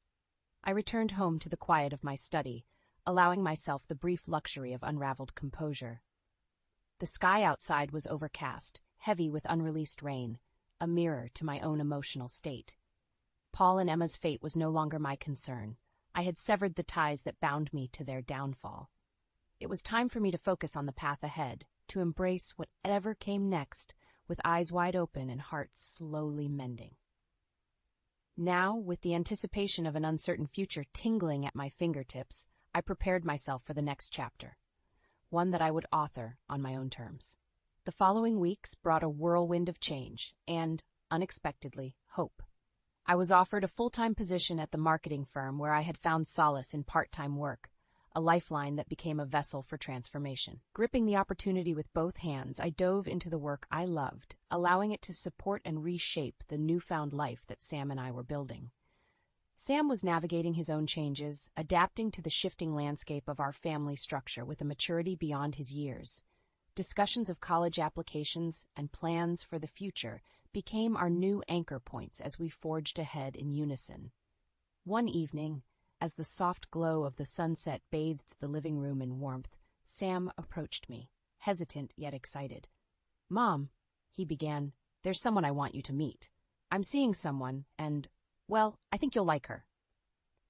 I returned home to the quiet of my study, allowing myself the brief luxury of unraveled composure. The sky outside was overcast, heavy with unreleased rain, a mirror to my own emotional state. Paul and Emma's fate was no longer my concern. I had severed the ties that bound me to their downfall. It was time for me to focus on the path ahead, to embrace whatever came next, with eyes wide open and heart slowly mending. Now, with the anticipation of an uncertain future tingling at my fingertips, I prepared myself for the next chapter, one that I would author on my own terms. The following weeks brought a whirlwind of change and, unexpectedly, hope. I was offered a full-time position at the marketing firm where I had found solace in part-time work, a lifeline that became a vessel for transformation. Gripping the opportunity with both hands, I dove into the work I loved, allowing it to support and reshape the newfound life that Sam and I were building. Sam was navigating his own changes, adapting to the shifting landscape of our family structure with a maturity beyond his years. Discussions of college applications and plans for the future became our new anchor points as we forged ahead in unison. One evening, as the soft glow of the sunset bathed the living room in warmth, Sam approached me, hesitant yet excited. "Mom," he began, "there's someone I want you to meet. I'm seeing someone, and, well, I think you'll like her."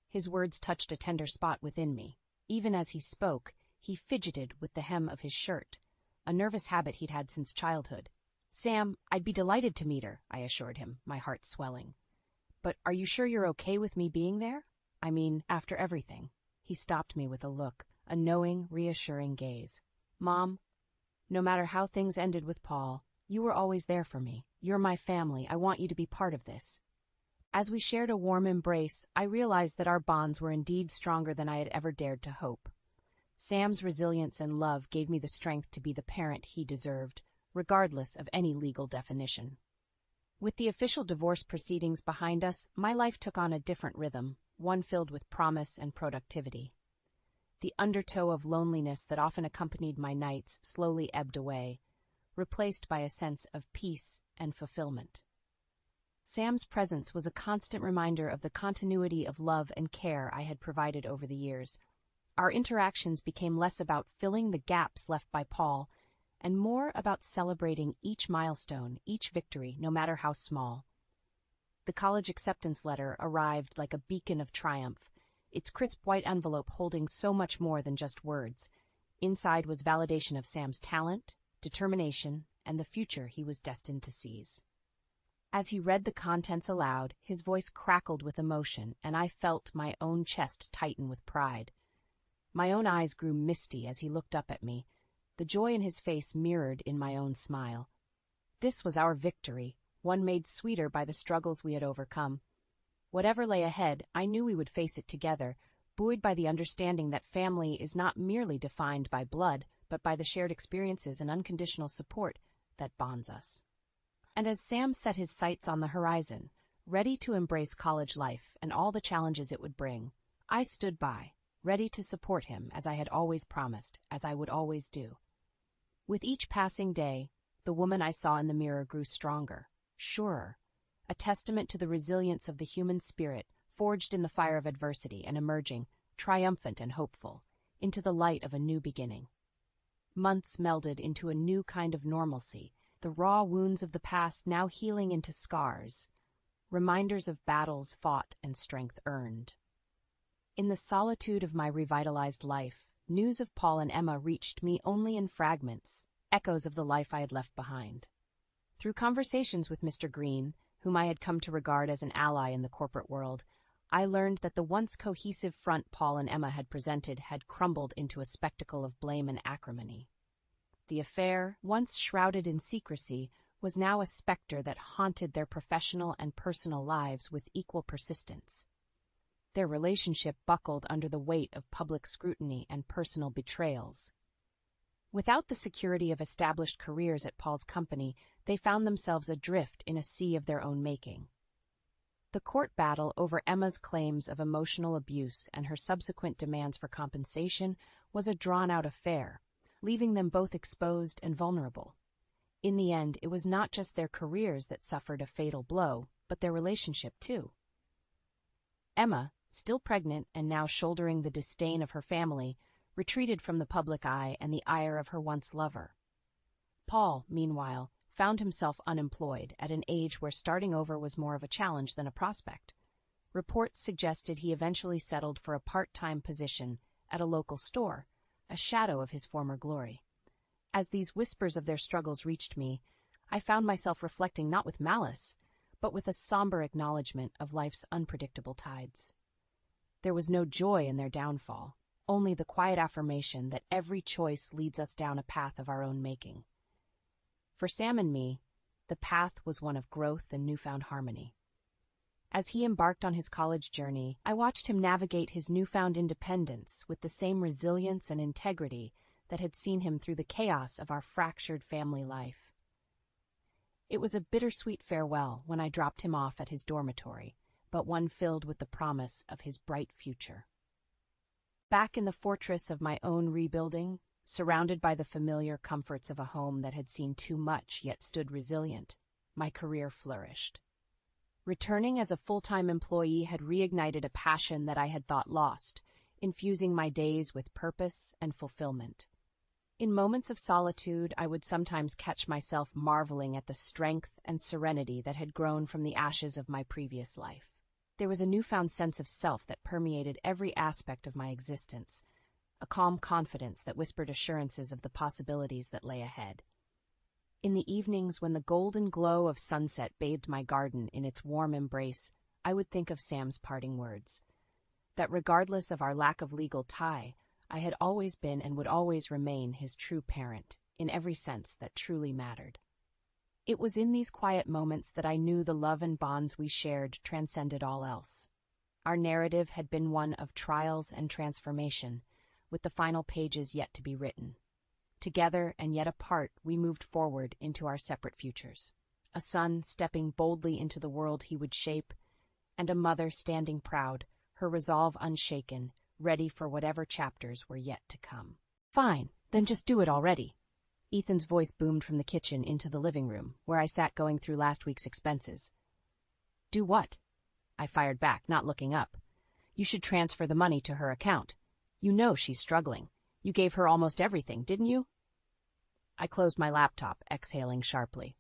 His words touched a tender spot within me. Even as he spoke, he fidgeted with the hem of his shirt, a nervous habit he'd had since childhood. "Sam, I'd be delighted to meet her," I assured him, my heart swelling. "But are you sure you're okay with me being there? I mean, after everything." He stopped me with a look, a knowing, reassuring gaze. "Mom, no matter how things ended with Paul, you were always there for me. You're my family. I want you to be part of this." As we shared a warm embrace, I realized that our bonds were indeed stronger than I had ever dared to hope. Sam's resilience and love gave me the strength to be the parent he deserved, regardless of any legal definition. With the official divorce proceedings behind us, my life took on a different rhythm, one filled with promise and productivity. The undertow of loneliness that often accompanied my nights slowly ebbed away, replaced by a sense of peace and fulfillment. Sam's presence was a constant reminder of the continuity of love and care I had provided over the years. Our interactions became less about filling the gaps left by Paul and more about celebrating each milestone, each victory, no matter how small. The college acceptance letter arrived like a beacon of triumph, its crisp white envelope holding so much more than just words. Inside was validation of Sam's talent, determination, and the future he was destined to seize. As he read the contents aloud, his voice crackled with emotion, and I felt my own chest tighten with pride. My own eyes grew misty as he looked up at me, the joy in his face mirrored in my own smile. This was our victory, one made sweeter by the struggles we had overcome. Whatever lay ahead, I knew we would face it together, buoyed by the understanding that family is not merely defined by blood, but by the shared experiences and unconditional support that bonds us. And as Sam set his sights on the horizon, ready to embrace college life and all the challenges it would bring, I stood by, ready to support him as I had always promised, as I would always do. With each passing day, the woman I saw in the mirror grew stronger, surer, a testament to the resilience of the human spirit forged in the fire of adversity and emerging, triumphant and hopeful, into the light of a new beginning. Months melded into a new kind of normalcy, the raw wounds of the past now healing into scars, reminders of battles fought and strength earned. In the solitude of my revitalized life, news of Paul and Emma reached me only in fragments, echoes of the life I had left behind. Through conversations with Mr. Green, whom I had come to regard as an ally in the corporate world, I learned that the once cohesive front Paul and Emma had presented had crumbled into a spectacle of blame and acrimony. The affair, once shrouded in secrecy, was now a specter that haunted their professional and personal lives with equal persistence. Their relationship buckled under the weight of public scrutiny and personal betrayals. Without the security of established careers at Paul's company, they found themselves adrift in a sea of their own making. The court battle over Emma's claims of emotional abuse and her subsequent demands for compensation was a drawn-out affair, leaving them both exposed and vulnerable. In the end, it was not just their careers that suffered a fatal blow, but their relationship too. Emma, still pregnant and now shouldering the disdain of her family, retreated from the public eye and the ire of her once lover. Paul, meanwhile, found himself unemployed at an age where starting over was more of a challenge than a prospect. Reports suggested he eventually settled for a part-time position at a local store, a shadow of his former glory. As these whispers of their struggles reached me, I found myself reflecting not with malice, but with a somber acknowledgement of life's unpredictable tides. There was no joy in their downfall, only the quiet affirmation that every choice leads us down a path of our own making. For Sam and me, the path was one of growth and newfound harmony. As he embarked on his college journey, I watched him navigate his newfound independence with the same resilience and integrity that had seen him through the chaos of our fractured family life. It was a bittersweet farewell when I dropped him off at his dormitory, but one filled with the promise of his bright future. Back in the fortress of my own rebuilding, surrounded by the familiar comforts of a home that had seen too much yet stood resilient, my career flourished. Returning as a full-time employee had reignited a passion that I had thought lost, infusing my days with purpose and fulfillment. In moments of solitude, I would sometimes catch myself marveling at the strength and serenity that had grown from the ashes of my previous life. There was a newfound sense of self that permeated every aspect of my existence, a calm confidence that whispered assurances of the possibilities that lay ahead. In the evenings when the golden glow of sunset bathed my garden in its warm embrace, I would think of Sam's parting words, that regardless of our lack of legal tie, I had always been and would always remain his true parent, in every sense that truly mattered. It was in these quiet moments that I knew the love and bonds we shared transcended all else. Our narrative had been one of trials and transformation, with the final pages yet to be written. Together and yet apart, we moved forward into our separate futures. A son stepping boldly into the world he would shape, and a mother standing proud, her resolve unshaken, ready for whatever chapters were yet to come. Fine, then just do it already. Ethan's voice boomed from the kitchen into the living room, where I sat going through last week's expenses. Do what? I fired back, not looking up. You should transfer the money to her account. You know she's struggling. You gave her almost everything, didn't you? I closed my laptop, exhaling sharply.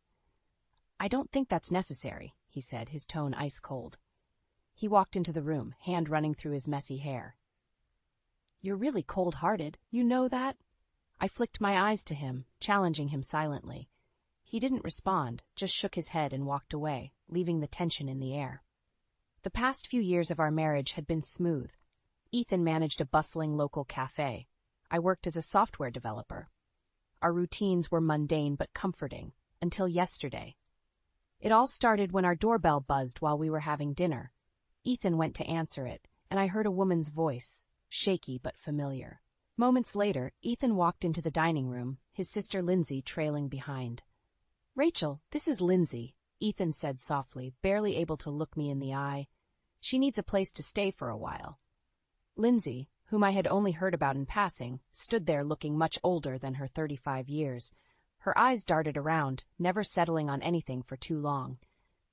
I don't think that's necessary, he said, his tone ice cold. He walked into the room, hand running through his messy hair. You're really cold-hearted, you know that? I flicked my eyes to him, challenging him silently. He didn't respond, just shook his head and walked away, leaving the tension in the air. The past few years of our marriage had been smooth. Ethan managed a bustling local cafe. I worked as a software developer. Our routines were mundane but comforting, until yesterday. It all started when our doorbell buzzed while we were having dinner. Ethan went to answer it, and I heard a woman's voice, shaky but familiar. Moments later, Ethan walked into the dining room, his sister Lindsay trailing behind. Rachel, this is Lindsay, Ethan said softly, barely able to look me in the eye. She needs a place to stay for a while. Lindsay, whom I had only heard about in passing, stood there looking much older than her 35 years. Her eyes darted around, never settling on anything for too long.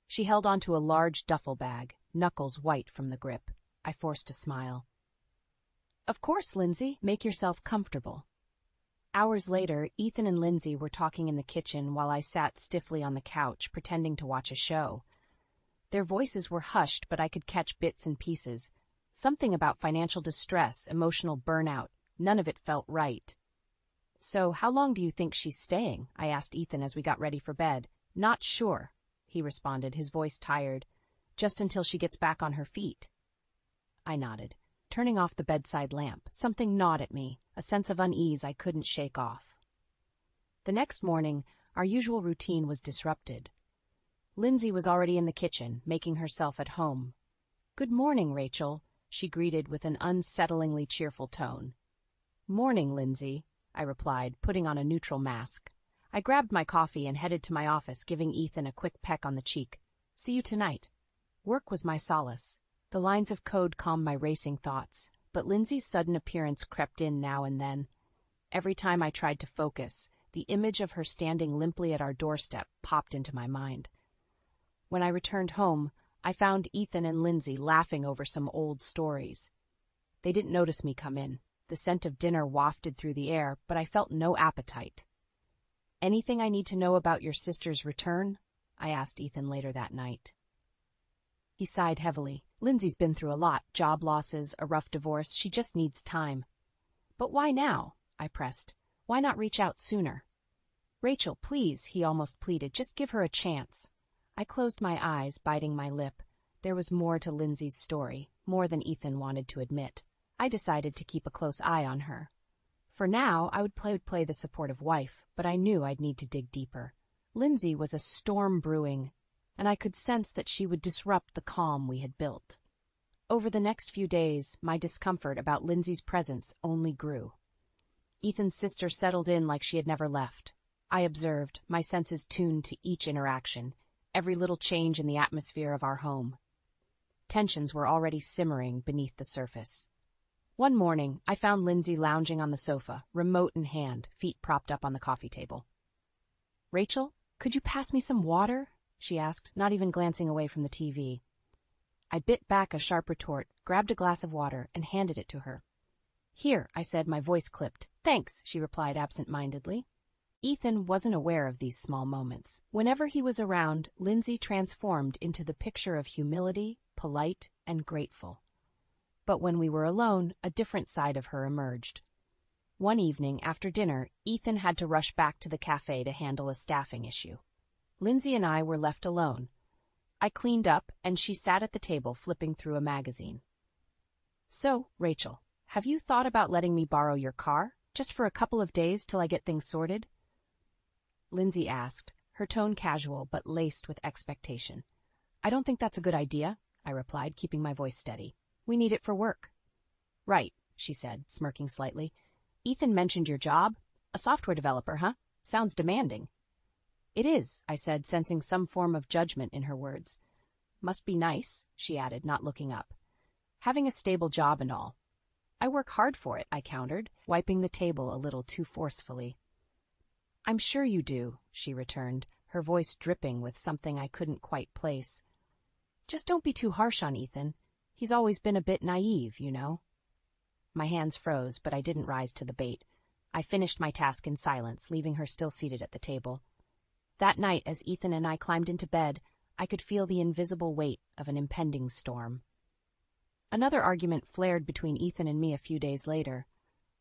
She held onto a large duffel bag, knuckles white from the grip. I forced a smile. Of course, Lindsay, make yourself comfortable. Hours later, Ethan and Lindsay were talking in the kitchen while I sat stiffly on the couch, pretending to watch a show. Their voices were hushed, but I could catch bits and pieces. Something about financial distress, emotional burnout. None of it felt right. "So, how long do you think she's staying?" I asked Ethan as we got ready for bed. "Not sure," he responded, his voice tired. "Just until she gets back on her feet." I nodded, turning off the bedside lamp. Something gnawed at me, a sense of unease I couldn't shake off. The next morning, our usual routine was disrupted. Lindsay was already in the kitchen, making herself at home. "Good morning, Rachel," she greeted with an unsettlingly cheerful tone. "Morning, Lindsay," I replied, putting on a neutral mask. I grabbed my coffee and headed to my office, giving Ethan a quick peck on the cheek. "See you tonight." Work was my solace. The lines of code calmed my racing thoughts, but Lindsay's sudden appearance crept in now and then. Every time I tried to focus, the image of her standing limply at our doorstep popped into my mind. When I returned home, I found Ethan and Lindsay laughing over some old stories. They didn't notice me come in. The scent of dinner wafted through the air, but I felt no appetite. "Anything I need to know about your sister's return?" I asked Ethan later that night. He sighed heavily. "Lindsay's been through a lot, job losses, a rough divorce. She just needs time." "But why now?" I pressed. "Why not reach out sooner?" "Rachel, please," he almost pleaded, "just give her a chance." I closed my eyes, biting my lip. There was more to Lindsay's story, more than Ethan wanted to admit. I decided to keep a close eye on her. For now, I would play the supportive wife, but I knew I'd need to dig deeper. Lindsay was a storm brewing, and I could sense that she would disrupt the calm we had built. Over the next few days, my discomfort about Lindsay's presence only grew. Ethan's sister settled in like she had never left. I observed, my senses tuned to each interaction, every little change in the atmosphere of our home. Tensions were already simmering beneath the surface. One morning, I found Lindsay lounging on the sofa, remote in hand, feet propped up on the coffee table. "Rachel, could you pass me some water?" she asked, not even glancing away from the TV. I bit back a sharp retort, grabbed a glass of water, and handed it to her. "Here," I said, my voice clipped. "Thanks," she replied absent-mindedly. Ethan wasn't aware of these small moments. Whenever he was around, Lindsay transformed into the picture of humility, polite, and grateful. But when we were alone, a different side of her emerged. One evening, after dinner, Ethan had to rush back to the cafe to handle a staffing issue. Lindsay and I were left alone. I cleaned up, and she sat at the table flipping through a magazine. "So, Rachel, have you thought about letting me borrow your car, just for a couple of days till I get things sorted?" Lindsay asked, her tone casual but laced with expectation. "I don't think that's a good idea," I replied, keeping my voice steady. "We need it for work." "Right," she said, smirking slightly. "Ethan mentioned your job. A software developer, huh? Sounds demanding." "It is," I said, sensing some form of judgment in her words. "Must be nice," she added, not looking up. "Having a stable job and all." "I work hard for it," I countered, wiping the table a little too forcefully. "I'm sure you do," she returned, her voice dripping with something I couldn't quite place. "Just don't be too harsh on Ethan. He's always been a bit naive, you know." My hands froze, but I didn't rise to the bait. I finished my task in silence, leaving her still seated at the table. That night, as Ethan and I climbed into bed, I could feel the invisible weight of an impending storm. Another argument flared between Ethan and me a few days later.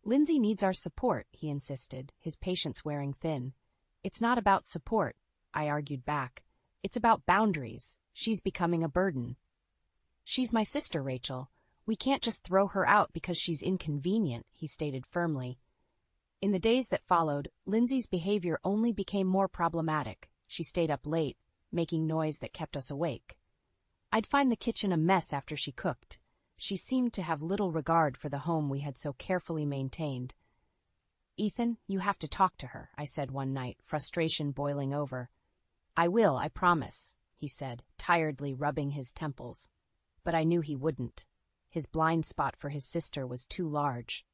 "Lindsay needs our support," he insisted, his patience wearing thin. "It's not about support," I argued back. "It's about boundaries. She's becoming a burden." "She's my sister, Rachel. We can't just throw her out because she's inconvenient," he stated firmly. In the days that followed, Lindsay's behavior only became more problematic. She stayed up late, making noise that kept us awake. I'd find the kitchen a mess after she cooked. She seemed to have little regard for the home we had so carefully maintained. "Ethan, you have to talk to her," I said one night, frustration boiling over. "I will, I promise," he said, tiredly rubbing his temples. But I knew he wouldn't. His blind spot for his sister was too large.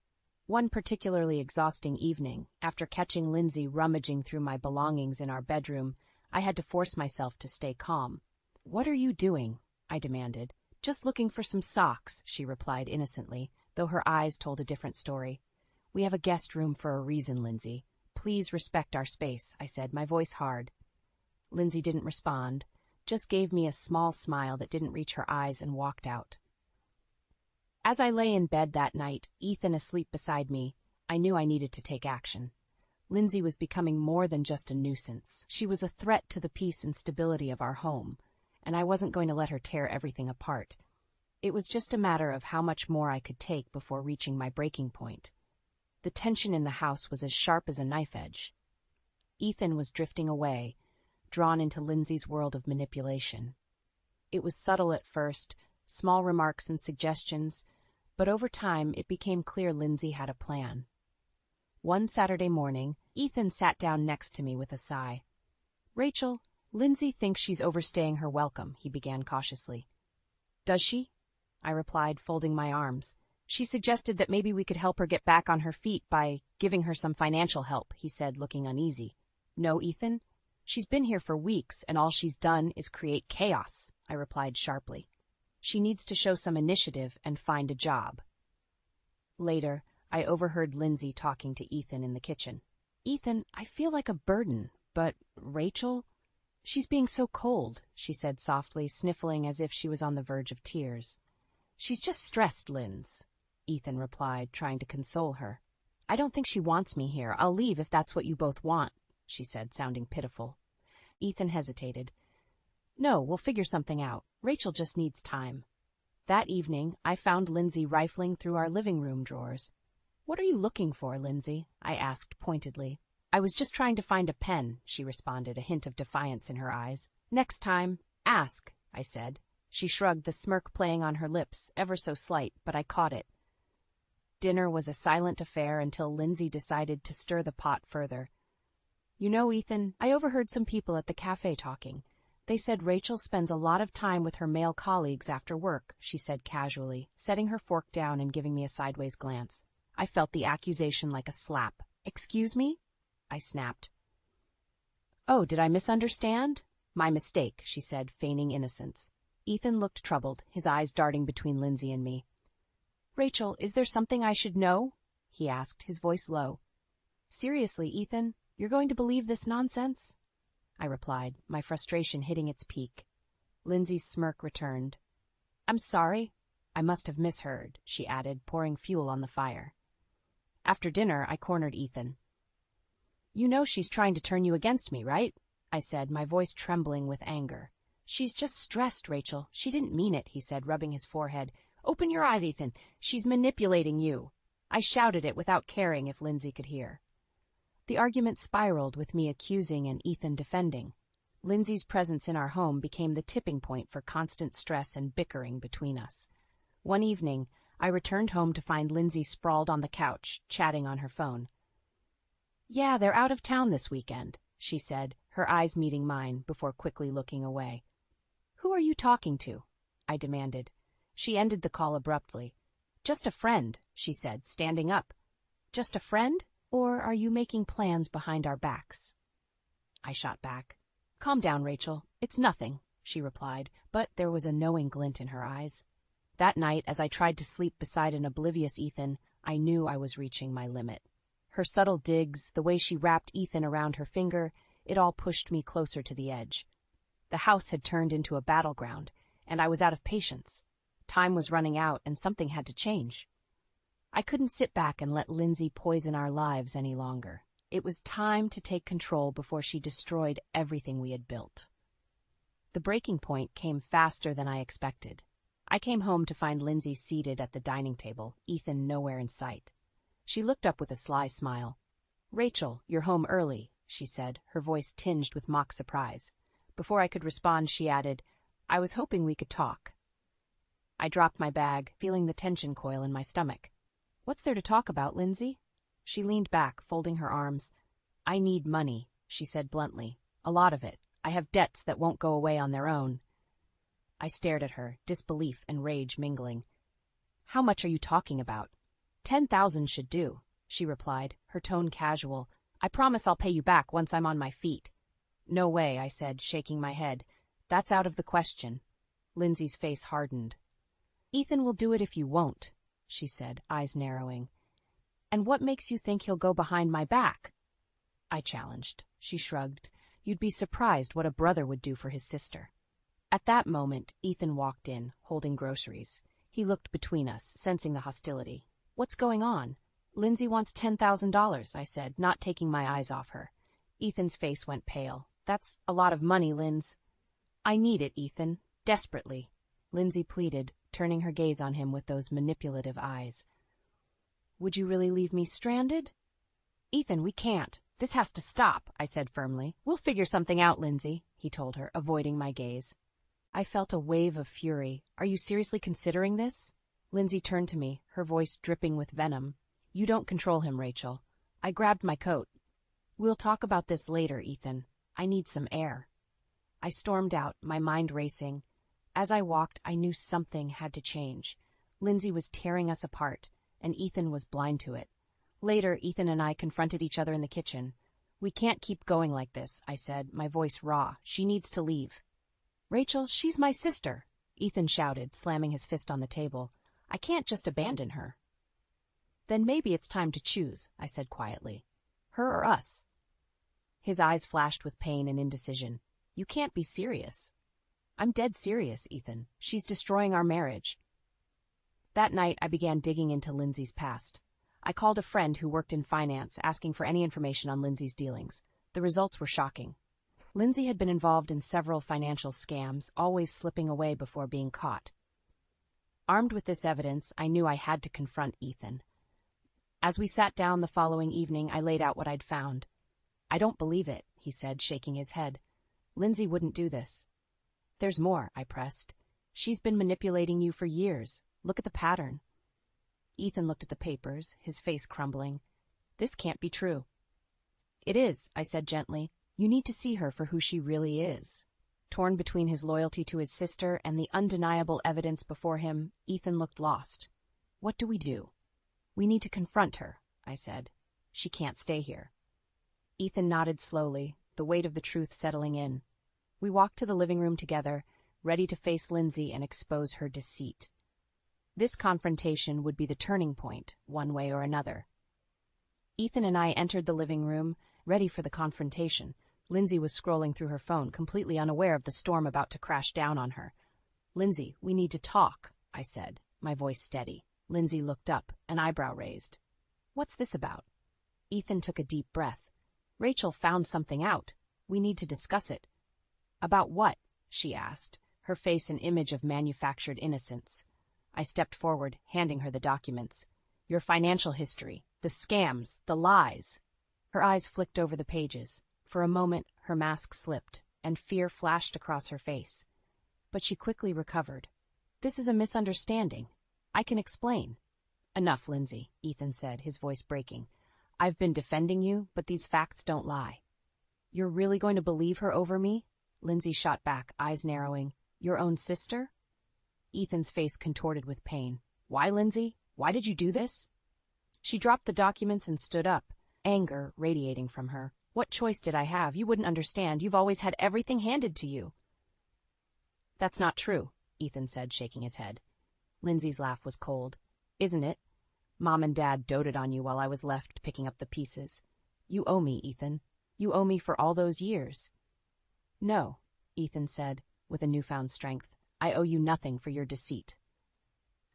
One particularly exhausting evening, after catching Lindsay rummaging through my belongings in our bedroom, I had to force myself to stay calm. "What are you doing?" I demanded. "Just looking for some socks," she replied innocently, though her eyes told a different story. We have a guest room for a reason, Lindsay. Please respect our space, I said, my voice hard. Lindsay didn't respond, just gave me a small smile that didn't reach her eyes and walked out. As I lay in bed that night, Ethan asleep beside me, I knew I needed to take action. Lindsay was becoming more than just a nuisance. She was a threat to the peace and stability of our home, and I wasn't going to let her tear everything apart. It was just a matter of how much more I could take before reaching my breaking point. The tension in the house was as sharp as a knife edge. Ethan was drifting away, drawn into Lindsay's world of manipulation. It was subtle at first, small remarks and suggestions, but over time it became clear Lindsay had a plan. One Saturday morning, Ethan sat down next to me with a sigh. "Rachel, Lindsay thinks she's overstaying her welcome," he began cautiously. "Does she?" I replied, folding my arms. "She suggested that maybe we could help her get back on her feet by giving her some financial help," he said, looking uneasy. "No, Ethan. She's been here for weeks, and all she's done is create chaos," I replied sharply. "She needs to show some initiative and find a job." Later, I overheard Lindsay talking to Ethan in the kitchen. "Ethan, I feel like a burden, but Rachel, she's being so cold," she said softly, sniffling as if she was on the verge of tears. "She's just stressed, Linz," Ethan replied, trying to console her. "I don't think she wants me here. I'll leave if that's what you both want," she said, sounding pitiful. Ethan hesitated. "No, we'll figure something out. Rachel just needs time." That evening, I found Lindsay rifling through our living room drawers. "What are you looking for, Lindsay?" I asked pointedly. "I was just trying to find a pen," she responded, a hint of defiance in her eyes. "Next time, ask," I said. She shrugged, the smirk playing on her lips, ever so slight, but I caught it. Dinner was a silent affair until Lindsay decided to stir the pot further. "You know, Ethan, I overheard some people at the cafe talking. They said Rachel spends a lot of time with her male colleagues after work," she said casually, setting her fork down and giving me a sideways glance. I felt the accusation like a slap. "Excuse me?" I snapped. "Oh, did I misunderstand?" "My mistake," she said, feigning innocence. Ethan looked troubled, his eyes darting between Lindsay and me. "Rachel, is there something I should know?" he asked, his voice low. "Seriously, Ethan, you're going to believe this nonsense?" I replied, my frustration hitting its peak. Lindsay's smirk returned. "I'm sorry. I must have misheard," she added, pouring fuel on the fire. After dinner, I cornered Ethan. "You know she's trying to turn you against me, right?" I said, my voice trembling with anger. "She's just stressed, Rachel. She didn't mean it," he said, rubbing his forehead. "Open your eyes, Ethan. She's manipulating you." I shouted it without caring if Lindsay could hear. The argument spiraled, with me accusing and Ethan defending. Lindsay's presence in our home became the tipping point for constant stress and bickering between us. One evening, I returned home to find Lindsay sprawled on the couch, chatting on her phone. "Yeah, they're out of town this weekend," she said, her eyes meeting mine, before quickly looking away. "Who are you talking to?" I demanded. She ended the call abruptly. "Just a friend," she said, standing up. "Just a friend? Or are you making plans behind our backs?" I shot back. "Calm down, Rachel. It's nothing," she replied, but there was a knowing glint in her eyes. That night, as I tried to sleep beside an oblivious Ethan, I knew I was reaching my limit. Her subtle digs, the way she wrapped Ethan around her finger, it all pushed me closer to the edge. The house had turned into a battleground, and I was out of patience. Time was running out, and something had to change. I couldn't sit back and let Lindsay poison our lives any longer. It was time to take control before she destroyed everything we had built. The breaking point came faster than I expected. I came home to find Lindsay seated at the dining table, Ethan nowhere in sight. She looked up with a sly smile. "Rachel, you're home early," she said, her voice tinged with mock surprise. Before I could respond, she added, "I was hoping we could talk." I dropped my bag, feeling the tension coil in my stomach. "What's there to talk about, Lindsay?" She leaned back, folding her arms. "I need money," she said bluntly. "A lot of it. I have debts that won't go away on their own." I stared at her, disbelief and rage mingling. "How much are you talking about?" "10,000 should do," she replied, her tone casual. "I promise I'll pay you back once I'm on my feet." "No way," I said, shaking my head. "That's out of the question." Lindsay's face hardened. "Ethan will do it if you won't," she said, eyes narrowing. And what makes you think he'll go behind my back? I challenged. She shrugged. You'd be surprised what a brother would do for his sister. At that moment, Ethan walked in, holding groceries. He looked between us, sensing the hostility. What's going on? Lindsay wants $10,000, I said, not taking my eyes off her. Ethan's face went pale. That's a lot of money, Linz. I need it, Ethan. Desperately. Lindsay pleaded, turning her gaze on him with those manipulative eyes. Would you really leave me stranded? Ethan, we can't. This has to stop, I said firmly. We'll figure something out, Lindsay, he told her, avoiding my gaze. I felt a wave of fury. Are you seriously considering this? Lindsay turned to me, her voice dripping with venom. You don't control him, Rachel. I grabbed my coat. We'll talk about this later, Ethan. I need some air. I stormed out, my mind racing. As I walked, I knew something had to change. Lindsay was tearing us apart, and Ethan was blind to it. Later, Ethan and I confronted each other in the kitchen. We can't keep going like this, I said, my voice raw. She needs to leave. Rachel, she's my sister, Ethan shouted, slamming his fist on the table. I can't just abandon her. Then maybe it's time to choose, I said quietly. Her or us? His eyes flashed with pain and indecision. You can't be serious. I'm dead serious, Ethan. She's destroying our marriage. That night, I began digging into Lindsay's past. I called a friend who worked in finance, asking for any information on Lindsay's dealings. The results were shocking. Lindsay had been involved in several financial scams, always slipping away before being caught. Armed with this evidence, I knew I had to confront Ethan. As we sat down the following evening, I laid out what I'd found. I don't believe it, he said, shaking his head. Lindsay wouldn't do this. There's more, I pressed. She's been manipulating you for years. Look at the pattern. Ethan looked at the papers, his face crumbling. This can't be true. It is, I said gently. You need to see her for who she really is. Torn between his loyalty to his sister and the undeniable evidence before him, Ethan looked lost. What do we do? We need to confront her, I said. She can't stay here. Ethan nodded slowly, the weight of the truth settling in. We walked to the living room together, ready to face Lindsay and expose her deceit. This confrontation would be the turning point, one way or another. Ethan and I entered the living room, ready for the confrontation. Lindsay was scrolling through her phone, completely unaware of the storm about to crash down on her. Lindsay, we need to talk, I said, my voice steady. Lindsay looked up, an eyebrow raised. What's this about? Ethan took a deep breath. Rachel found something out. We need to discuss it. About what? She asked, her face an image of manufactured innocence. I stepped forward, handing her the documents. Your financial history, the scams, the lies. Her eyes flicked over the pages. For a moment, her mask slipped, and fear flashed across her face. But she quickly recovered. This is a misunderstanding. I can explain. Enough, Lindsay, Ethan said, his voice breaking. I've been defending you, but these facts don't lie. You're really going to believe her over me? Lindsay shot back, eyes narrowing. Your own sister? Ethan's face contorted with pain. Why, Lindsay? Why did you do this? She dropped the documents and stood up, anger radiating from her. What choice did I have? You wouldn't understand. You've always had everything handed to you. That's not true, Ethan said, shaking his head. Lindsay's laugh was cold. Isn't it? Mom and Dad doted on you while I was left picking up the pieces. You owe me, Ethan. You owe me for all those years. No, Ethan said, with a newfound strength. I owe you nothing for your deceit.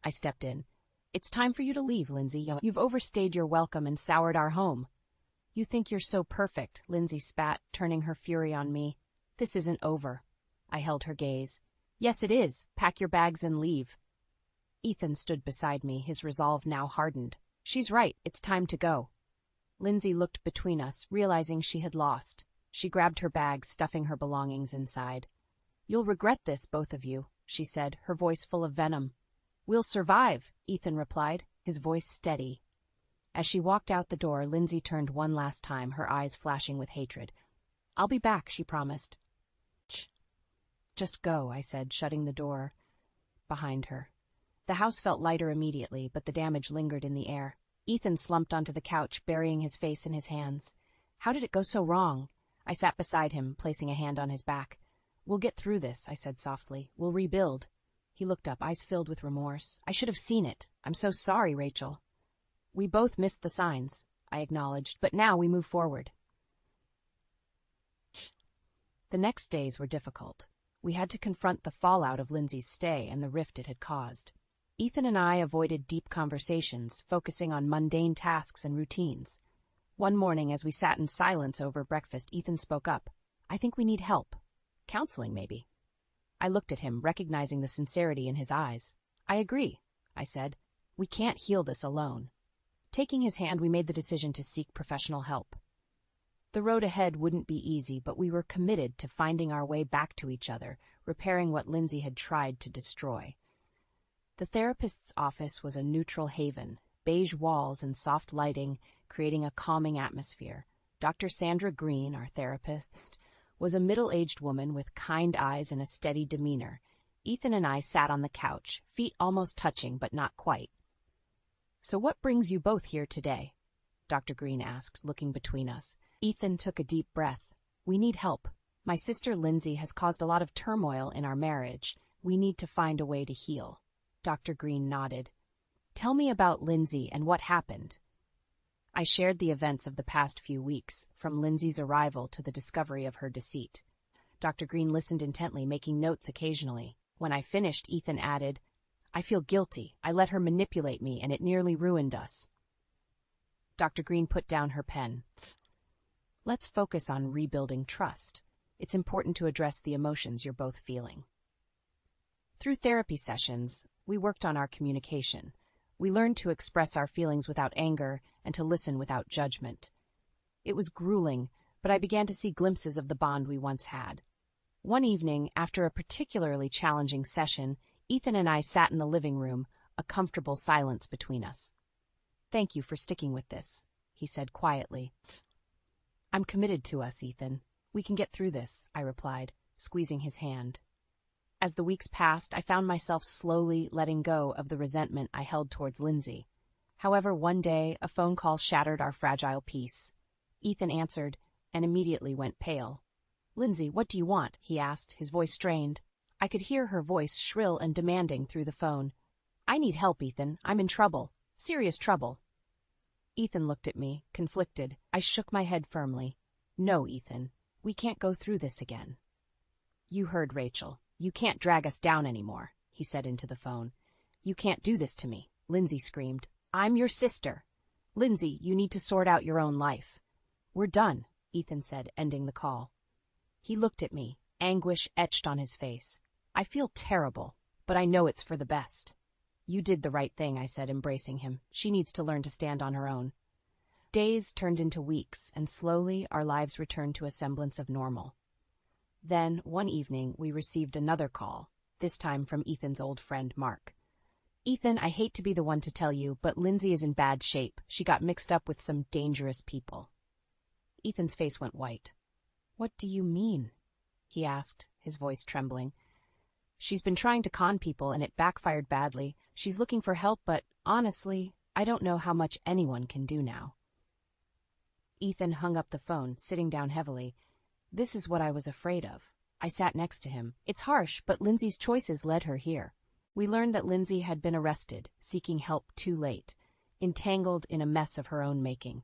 I stepped in. It's time for you to leave, Lindsay. You've overstayed your welcome and soured our home. You think you're so perfect, Lindsay spat, turning her fury on me. This isn't over. I held her gaze. Yes, it is. Pack your bags and leave. Ethan stood beside me, his resolve now hardened. She's right. It's time to go. Lindsay looked between us, realizing she had lost. She grabbed her bag, stuffing her belongings inside. You'll regret this, both of you, she said, her voice full of venom. We'll survive, Ethan replied, his voice steady. As she walked out the door, Lindsay turned one last time, her eyes flashing with hatred. I'll be back, she promised. Just go, I said, shutting the door behind her. The house felt lighter immediately, but the damage lingered in the air. Ethan slumped onto the couch, burying his face in his hands. How did it go so wrong? I sat beside him, placing a hand on his back. We'll get through this, I said softly. We'll rebuild. He looked up, eyes filled with remorse. I should have seen it. I'm so sorry, Rachel. We both missed the signs, I acknowledged, but now we move forward. The next days were difficult. We had to confront the fallout of Lindsay's stay and the rift it had caused. Ethan and I avoided deep conversations, focusing on mundane tasks and routines. One morning, as we sat in silence over breakfast, Ethan spoke up. I think we need help. Counseling, maybe. I looked at him, recognizing the sincerity in his eyes. I agree, I said. We can't heal this alone. Taking his hand, we made the decision to seek professional help. The road ahead wouldn't be easy, but we were committed to finding our way back to each other, repairing what Lindsay had tried to destroy. The therapist's office was a neutral haven, beige walls and soft lighting creating a calming atmosphere. Dr. Sandra Green, our therapist, was a middle-aged woman with kind eyes and a steady demeanor. Ethan and I sat on the couch, feet almost touching but not quite. So what brings you both here today? Dr. Green asked, looking between us. Ethan took a deep breath. We need help. My sister Lindsay has caused a lot of turmoil in our marriage. We need to find a way to heal. Dr. Green nodded. Tell me about Lindsay and what happened. I shared the events of the past few weeks, from Lindsay's arrival to the discovery of her deceit. Dr. Green listened intently, making notes occasionally. When I finished, Ethan added, I feel guilty. I let her manipulate me, and it nearly ruined us. Dr. Green put down her pen. Let's focus on rebuilding trust. It's important to address the emotions you're both feeling. Through therapy sessions, we worked on our communication. We learned to express our feelings without anger and to listen without judgment. It was grueling, but I began to see glimpses of the bond we once had. One evening, after a particularly challenging session, Ethan and I sat in the living room, a comfortable silence between us. Thank you for sticking with this, he said quietly. I'm committed to us, Ethan. We can get through this, I replied, squeezing his hand. As the weeks passed, I found myself slowly letting go of the resentment I held towards Lindsay. However, one day, a phone call shattered our fragile peace. Ethan answered and immediately went pale. Lindsay, what do you want? He asked, his voice strained. I could hear her voice shrill and demanding through the phone. I need help, Ethan. I'm in trouble. Serious trouble. Ethan looked at me, conflicted. I shook my head firmly. No, Ethan. We can't go through this again. You heard Rachel. You can't drag us down anymore, he said into the phone. You can't do this to me, Lindsay screamed. I'm your sister. Lindsay, you need to sort out your own life. We're done, Ethan said, ending the call. He looked at me, anguish etched on his face. I feel terrible, but I know it's for the best. You did the right thing, I said, embracing him. She needs to learn to stand on her own. Days turned into weeks, and slowly our lives returned to a semblance of normal. Then, one evening, we received another call, this time from Ethan's old friend, Mark. Ethan, I hate to be the one to tell you, but Lindsay is in bad shape. She got mixed up with some dangerous people. Ethan's face went white. What do you mean? He asked, his voice trembling. She's been trying to con people, and it backfired badly. She's looking for help, but honestly, I don't know how much anyone can do now. Ethan hung up the phone, sitting down heavily. This is what I was afraid of. I sat next to him. It's harsh, but Lindsay's choices led her here. We learned that Lindsay had been arrested, seeking help too late, entangled in a mess of her own making.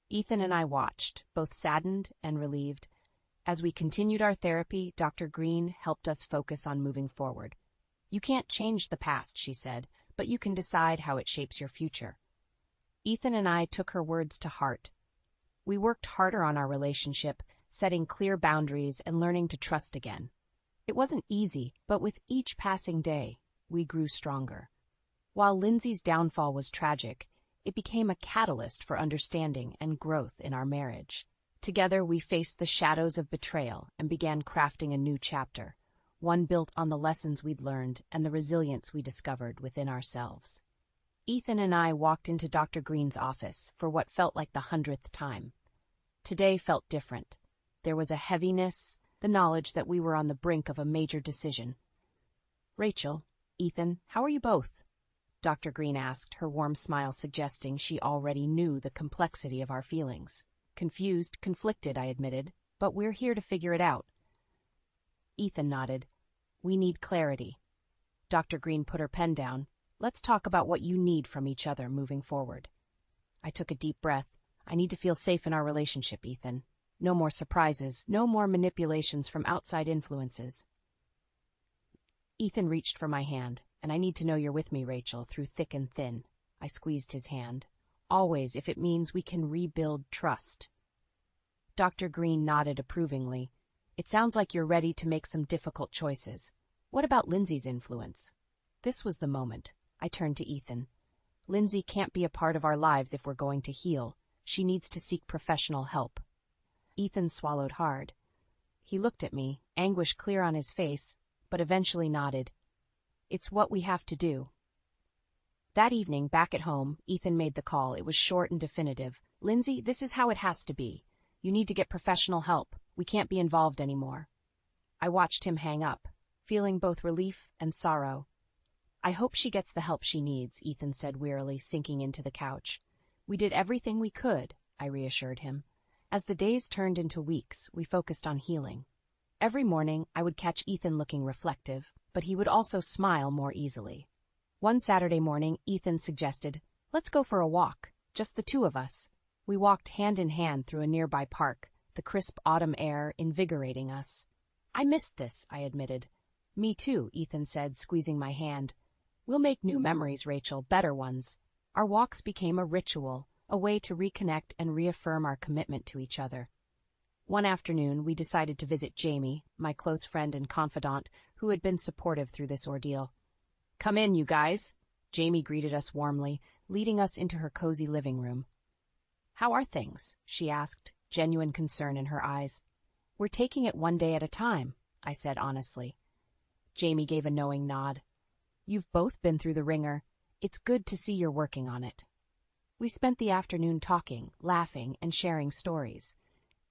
Ethan and I watched, both saddened and relieved. As we continued our therapy, Dr. Green helped us focus on moving forward. You can't change the past, she said, but you can decide how it shapes your future. Ethan and I took her words to heart. We worked harder on our relationship, setting clear boundaries and learning to trust again. It wasn't easy, but with each passing day, we grew stronger. While Lindsay's downfall was tragic, it became a catalyst for understanding and growth in our marriage. Together, we faced the shadows of betrayal and began crafting a new chapter, one built on the lessons we'd learned and the resilience we discovered within ourselves. Ethan and I walked into Dr. Green's office for what felt like the 100th time. Today felt different. There was a heaviness, the knowledge that we were on the brink of a major decision. Rachel, Ethan, how are you both? Dr. Green asked, her warm smile suggesting she already knew the complexity of our feelings. Confused, conflicted, I admitted, but we're here to figure it out. Ethan nodded. We need clarity. Dr. Green put her pen down. Let's talk about what you need from each other moving forward. I took a deep breath. I need to feel safe in our relationship, Ethan. No more surprises, no more manipulations from outside influences. Ethan reached for my hand. And I need to know you're with me, Rachel, through thick and thin. I squeezed his hand. Always, if it means we can rebuild trust. Dr. Green nodded approvingly. It sounds like you're ready to make some difficult choices. What about Lindsay's influence? This was the moment. I turned to Ethan. Lindsay can't be a part of our lives if we're going to heal. She needs to seek professional help. Ethan swallowed hard. He looked at me, anguish clear on his face, but eventually nodded. It's what we have to do. That evening, back at home, Ethan made the call. It was short and definitive. Lindsay, this is how it has to be. You need to get professional help. We can't be involved anymore. I watched him hang up, feeling both relief and sorrow. I hope she gets the help she needs, Ethan said wearily, sinking into the couch. We did everything we could, I reassured him. As the days turned into weeks, we focused on healing. Every morning, I would catch Ethan looking reflective, but he would also smile more easily. One Saturday morning, Ethan suggested, let's go for a walk, just the two of us. We walked hand in hand through a nearby park, the crisp autumn air invigorating us. I missed this, I admitted. Me too, Ethan said, squeezing my hand. We'll make new memories, Rachel, better ones. Our walks became a ritual, a way to reconnect and reaffirm our commitment to each other. One afternoon, we decided to visit Jamie, my close friend and confidant, who had been supportive through this ordeal. Come in, you guys. Jamie greeted us warmly, leading us into her cozy living room. How are things? She asked, genuine concern in her eyes. We're taking it one day at a time, I said honestly. Jamie gave a knowing nod. You've both been through the ringer. It's good to see you're working on it. We spent the afternoon talking, laughing, and sharing stories.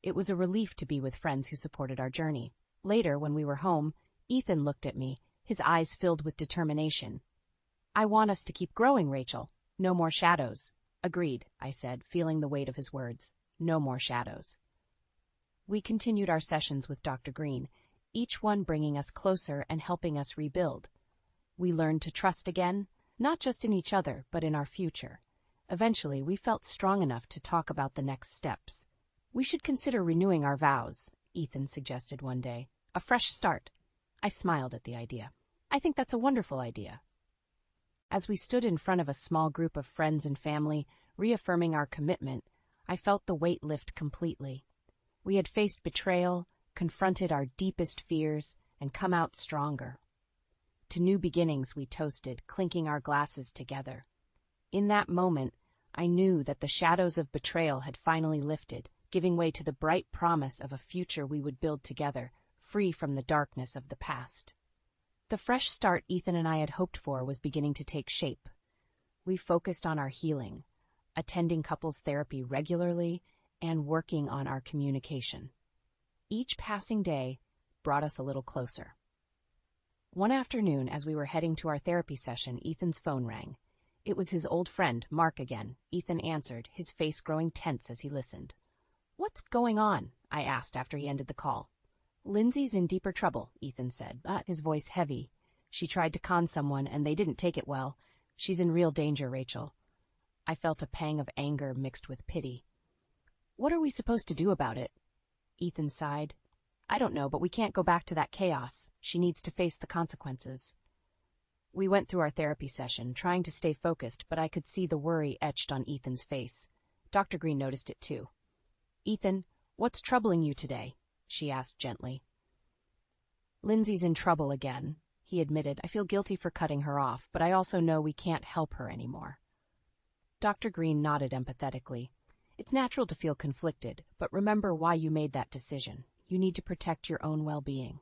It was a relief to be with friends who supported our journey. Later, when we were home, Ethan looked at me, his eyes filled with determination. I want us to keep growing, Rachel. No more shadows. Agreed, I said, feeling the weight of his words. No more shadows. We continued our sessions with Dr. Green, each one bringing us closer and helping us rebuild. We learned to trust again, not just in each other, but in our future. Eventually, we felt strong enough to talk about the next steps. We should consider renewing our vows, Ethan suggested one day. A fresh start. I smiled at the idea. I think that's a wonderful idea. As we stood in front of a small group of friends and family, reaffirming our commitment, I felt the weight lift completely. We had faced betrayal, confronted our deepest fears, and come out stronger. To new beginnings we toasted, clinking our glasses together. In that moment, I knew that the shadows of betrayal had finally lifted, giving way to the bright promise of a future we would build together, free from the darkness of the past. The fresh start Ethan and I had hoped for was beginning to take shape. We focused on our healing, attending couples therapy regularly, and working on our communication. Each passing day brought us a little closer. One afternoon, as we were heading to our therapy session, Ethan's phone rang. It was his old friend, Mark again. Ethan answered, his face growing tense as he listened. What's going on? I asked after he ended the call. Lindsay's in deeper trouble, Ethan said, his voice heavy. She tried to con someone, and they didn't take it well. She's in real danger, Rachel. I felt a pang of anger mixed with pity. What are we supposed to do about it? Ethan sighed. I don't know, but we can't go back to that chaos. She needs to face the consequences. We went through our therapy session, trying to stay focused, but I could see the worry etched on Ethan's face. Dr. Green noticed it too. Ethan, what's troubling you today? She asked gently. Lindsay's in trouble again, he admitted. I feel guilty for cutting her off, but I also know we can't help her anymore. Dr. Green nodded empathetically. It's natural to feel conflicted, but remember why you made that decision. You need to protect your own well-being.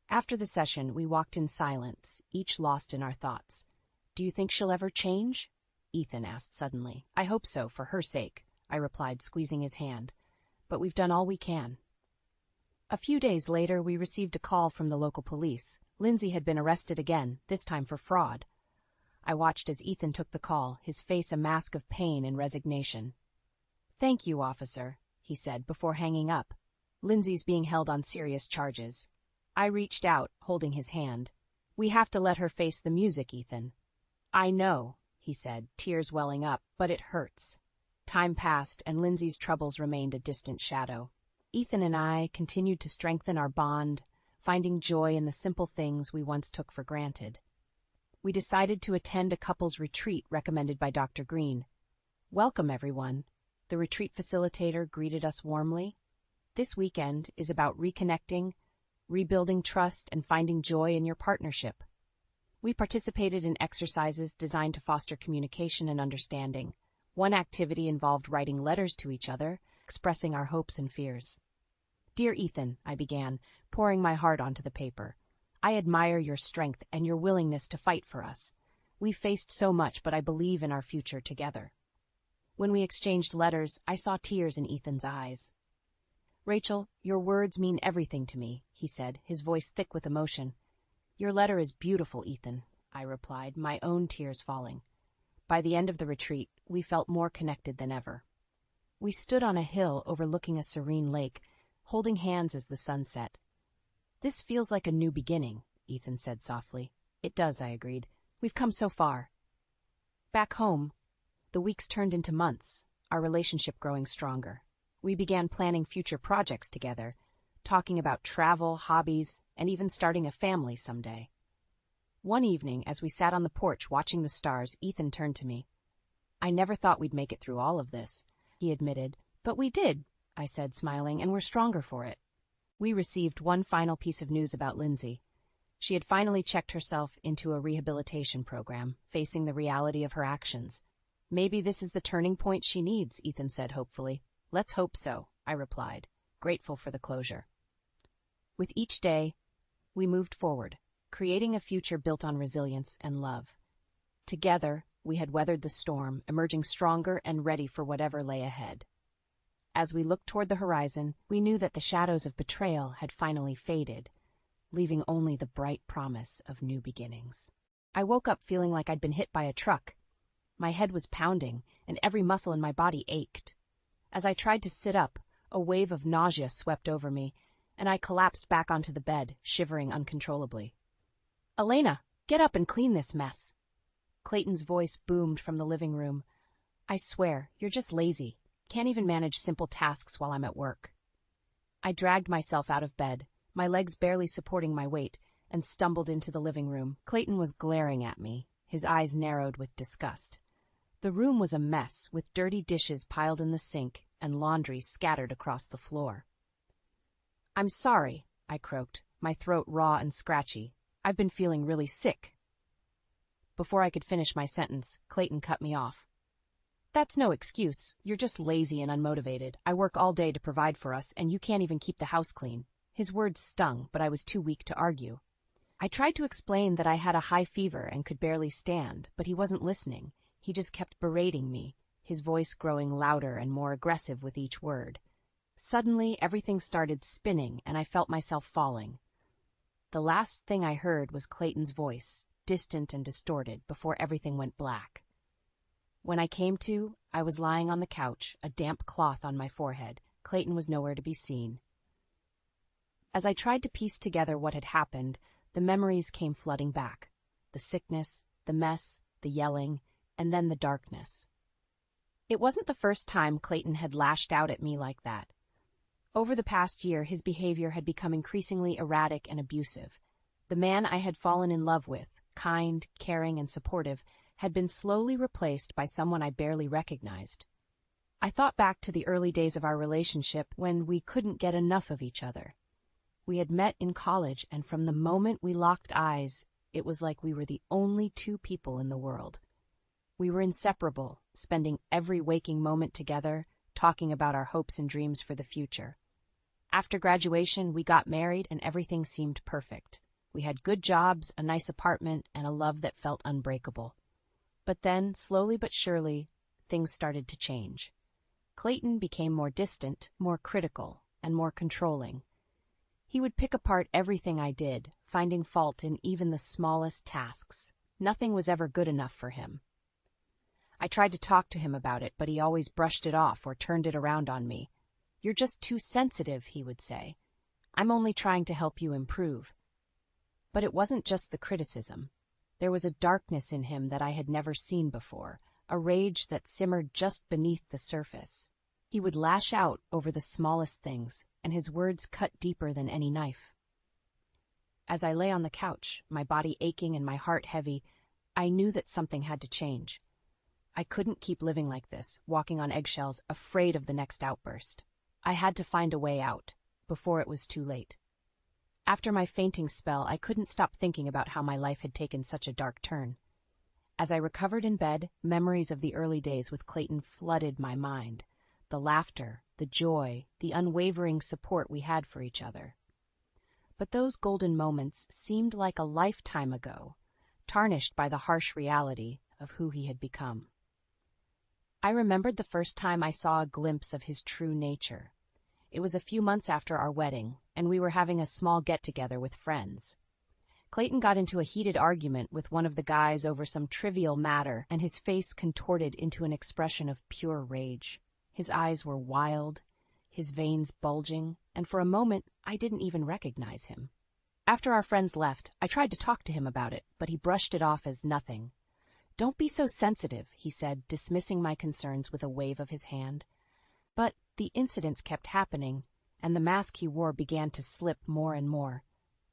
After the session, we walked in silence, each lost in our thoughts. Do you think she'll ever change? Ethan asked suddenly. I hope so, for her sake, I replied, squeezing his hand. But we've done all we can. A few days later, we received a call from the local police. Lindsay had been arrested again, this time for fraud. I watched as Ethan took the call, his face a mask of pain and resignation. Thank you, officer, he said before hanging up. Lindsay's being held on serious charges. I reached out, holding his hand. We have to let her face the music, Ethan. I know, he said, tears welling up, but it hurts. Time passed, and Lindsay's troubles remained a distant shadow. Ethan and I continued to strengthen our bond, finding joy in the simple things we once took for granted. We decided to attend a couples retreat recommended by Dr. Green. "Welcome, everyone," the retreat facilitator greeted us warmly. "This weekend is about reconnecting, rebuilding trust, and finding joy in your partnership." We participated in exercises designed to foster communication and understanding. One activity involved writing letters to each other, expressing our hopes and fears. "Dear Ethan," I began, pouring my heart onto the paper. "I admire your strength and your willingness to fight for us. We've faced so much, but I believe in our future together." When we exchanged letters, I saw tears in Ethan's eyes. "Rachel, your words mean everything to me," he said, his voice thick with emotion. "Your letter is beautiful, Ethan," I replied, my own tears falling. By the end of the retreat, we felt more connected than ever. We stood on a hill overlooking a serene lake, holding hands as the sun set. "This feels like a new beginning," Ethan said softly. "It does," I agreed. "We've come so far." Back home, the weeks turned into months, our relationship growing stronger. We began planning future projects together, talking about travel, hobbies, and even starting a family someday. One evening, as we sat on the porch watching the stars, Ethan turned to me. "I never thought we'd make it through all of this," he admitted. "But we did," I said, smiling, "and we're stronger for it." We received one final piece of news about Lindsay. She had finally checked herself into a rehabilitation program, facing the reality of her actions. "Maybe this is the turning point she needs," Ethan said hopefully. "Let's hope so," I replied, grateful for the closure. With each day, we moved forward, creating a future built on resilience and love. Together, we had weathered the storm, emerging stronger and ready for whatever lay ahead. As we looked toward the horizon, we knew that the shadows of betrayal had finally faded, leaving only the bright promise of new beginnings. I woke up feeling like I'd been hit by a truck. My head was pounding, and every muscle in my body ached. As I tried to sit up, a wave of nausea swept over me, and I collapsed back onto the bed, shivering uncontrollably. "Elena, get up and clean this mess." Clayton's voice boomed from the living room. "I swear, you're just lazy. Can't even manage simple tasks while I'm at work." I dragged myself out of bed, my legs barely supporting my weight, and stumbled into the living room. Clayton was glaring at me, his eyes narrowed with disgust. The room was a mess, with dirty dishes piled in the sink and laundry scattered across the floor. "I'm sorry," I croaked, my throat raw and scratchy. "I've been feeling really sick." Before I could finish my sentence, Clayton cut me off. "That's no excuse. You're just lazy and unmotivated. I work all day to provide for us, and you can't even keep the house clean." His words stung, but I was too weak to argue. I tried to explain that I had a high fever and could barely stand, but he wasn't listening. He just kept berating me, his voice growing louder and more aggressive with each word. Suddenly, everything started spinning, and I felt myself falling. The last thing I heard was Clayton's voice, distant and distorted, before everything went black. When I came to, I was lying on the couch, a damp cloth on my forehead. Clayton was nowhere to be seen. As I tried to piece together what had happened, the memories came flooding back. The sickness, the mess, the yelling, and then the darkness. It wasn't the first time Clayton had lashed out at me like that. Over the past year, his behavior had become increasingly erratic and abusive. The man I had fallen in love with, kind, caring, and supportive, had been slowly replaced by someone I barely recognized. I thought back to the early days of our relationship when we couldn't get enough of each other. We had met in college, and from the moment we locked eyes, it was like we were the only two people in the world. We were inseparable, spending every waking moment together, talking about our hopes and dreams for the future. After graduation, we got married, and everything seemed perfect. We had good jobs, a nice apartment, and a love that felt unbreakable. But then, slowly but surely, things started to change. Clayton became more distant, more critical, and more controlling. He would pick apart everything I did, finding fault in even the smallest tasks. Nothing was ever good enough for him. I tried to talk to him about it, but he always brushed it off or turned it around on me. "You're just too sensitive," he would say. "I'm only trying to help you improve." But it wasn't just the criticism. There was a darkness in him that I had never seen before, a rage that simmered just beneath the surface. He would lash out over the smallest things, and his words cut deeper than any knife. As I lay on the couch, my body aching and my heart heavy, I knew that something had to change. I couldn't keep living like this, walking on eggshells, afraid of the next outburst. I had to find a way out, before it was too late. After my fainting spell, I couldn't stop thinking about how my life had taken such a dark turn. As I recovered in bed, memories of the early days with Clayton flooded my mind. The laughter, the joy, the unwavering support we had for each other. But those golden moments seemed like a lifetime ago, tarnished by the harsh reality of who he had become. I remembered the first time I saw a glimpse of his true nature. It was a few months after our wedding, and we were having a small get-together with friends. Clayton got into a heated argument with one of the guys over some trivial matter, and his face contorted into an expression of pure rage. His eyes were wild, his veins bulging, and for a moment I didn't even recognize him. After our friends left, I tried to talk to him about it, but he brushed it off as nothing. "Don't be so sensitive," he said, dismissing my concerns with a wave of his hand. But the incidents kept happening, and the mask he wore began to slip more and more.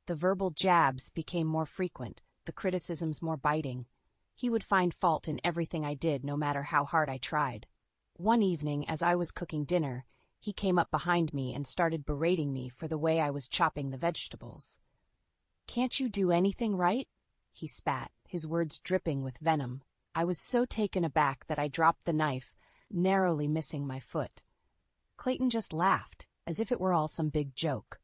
The verbal jabs became more frequent, the criticisms more biting. He would find fault in everything I did, no matter how hard I tried. One evening, as I was cooking dinner, he came up behind me and started berating me for the way I was chopping the vegetables. "Can't you do anything right?" he spat, his words dripping with venom. I was so taken aback that I dropped the knife, narrowly missing my foot. Clayton just laughed, as if it were all some big joke.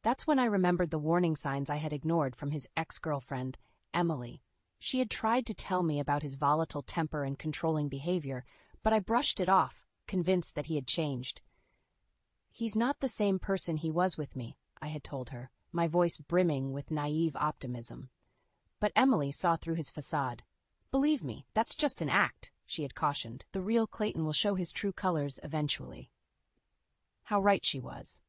That's when I remembered the warning signs I had ignored from his ex-girlfriend, Emily. She had tried to tell me about his volatile temper and controlling behavior, but I brushed it off, convinced that he had changed. "He's not the same person he was with me," I had told her, my voice brimming with naive optimism. But Emily saw through his facade. "Believe me, that's just an act," she had cautioned. "The real Clayton will show his true colors eventually." How right she was.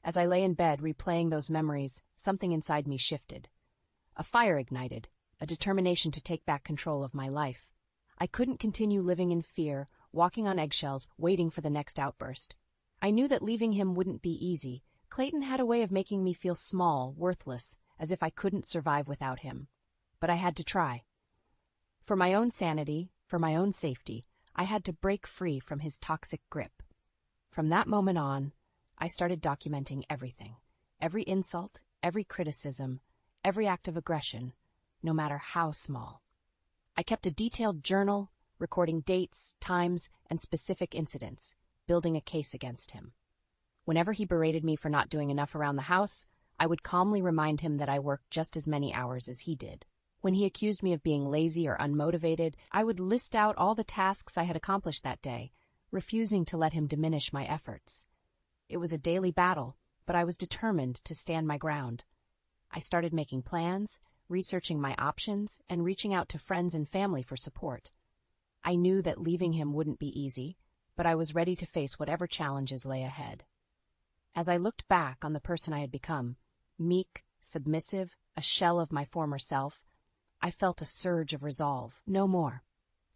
As I lay in bed replaying those memories, something inside me shifted. A fire ignited, a determination to take back control of my life. I couldn't continue living in fear, walking on eggshells, waiting for the next outburst. I knew that leaving him wouldn't be easy. Clayton had a way of making me feel small, worthless, as if I couldn't survive without him. But I had to try. For my own sanity, for my own safety, I had to break free from his toxic grip. From that moment on, I started documenting everything. Every insult, every criticism, every act of aggression, no matter how small. I kept a detailed journal, recording dates, times, and specific incidents, building a case against him. Whenever he berated me for not doing enough around the house, I would calmly remind him that I worked just as many hours as he did. When he accused me of being lazy or unmotivated, I would list out all the tasks I had accomplished that day, refusing to let him diminish my efforts. It was a daily battle, but I was determined to stand my ground. I started making plans, researching my options, and reaching out to friends and family for support. I knew that leaving him wouldn't be easy, but I was ready to face whatever challenges lay ahead. As I looked back on the person I had become, meek, submissive, a shell of my former self, I felt a surge of resolve. No more.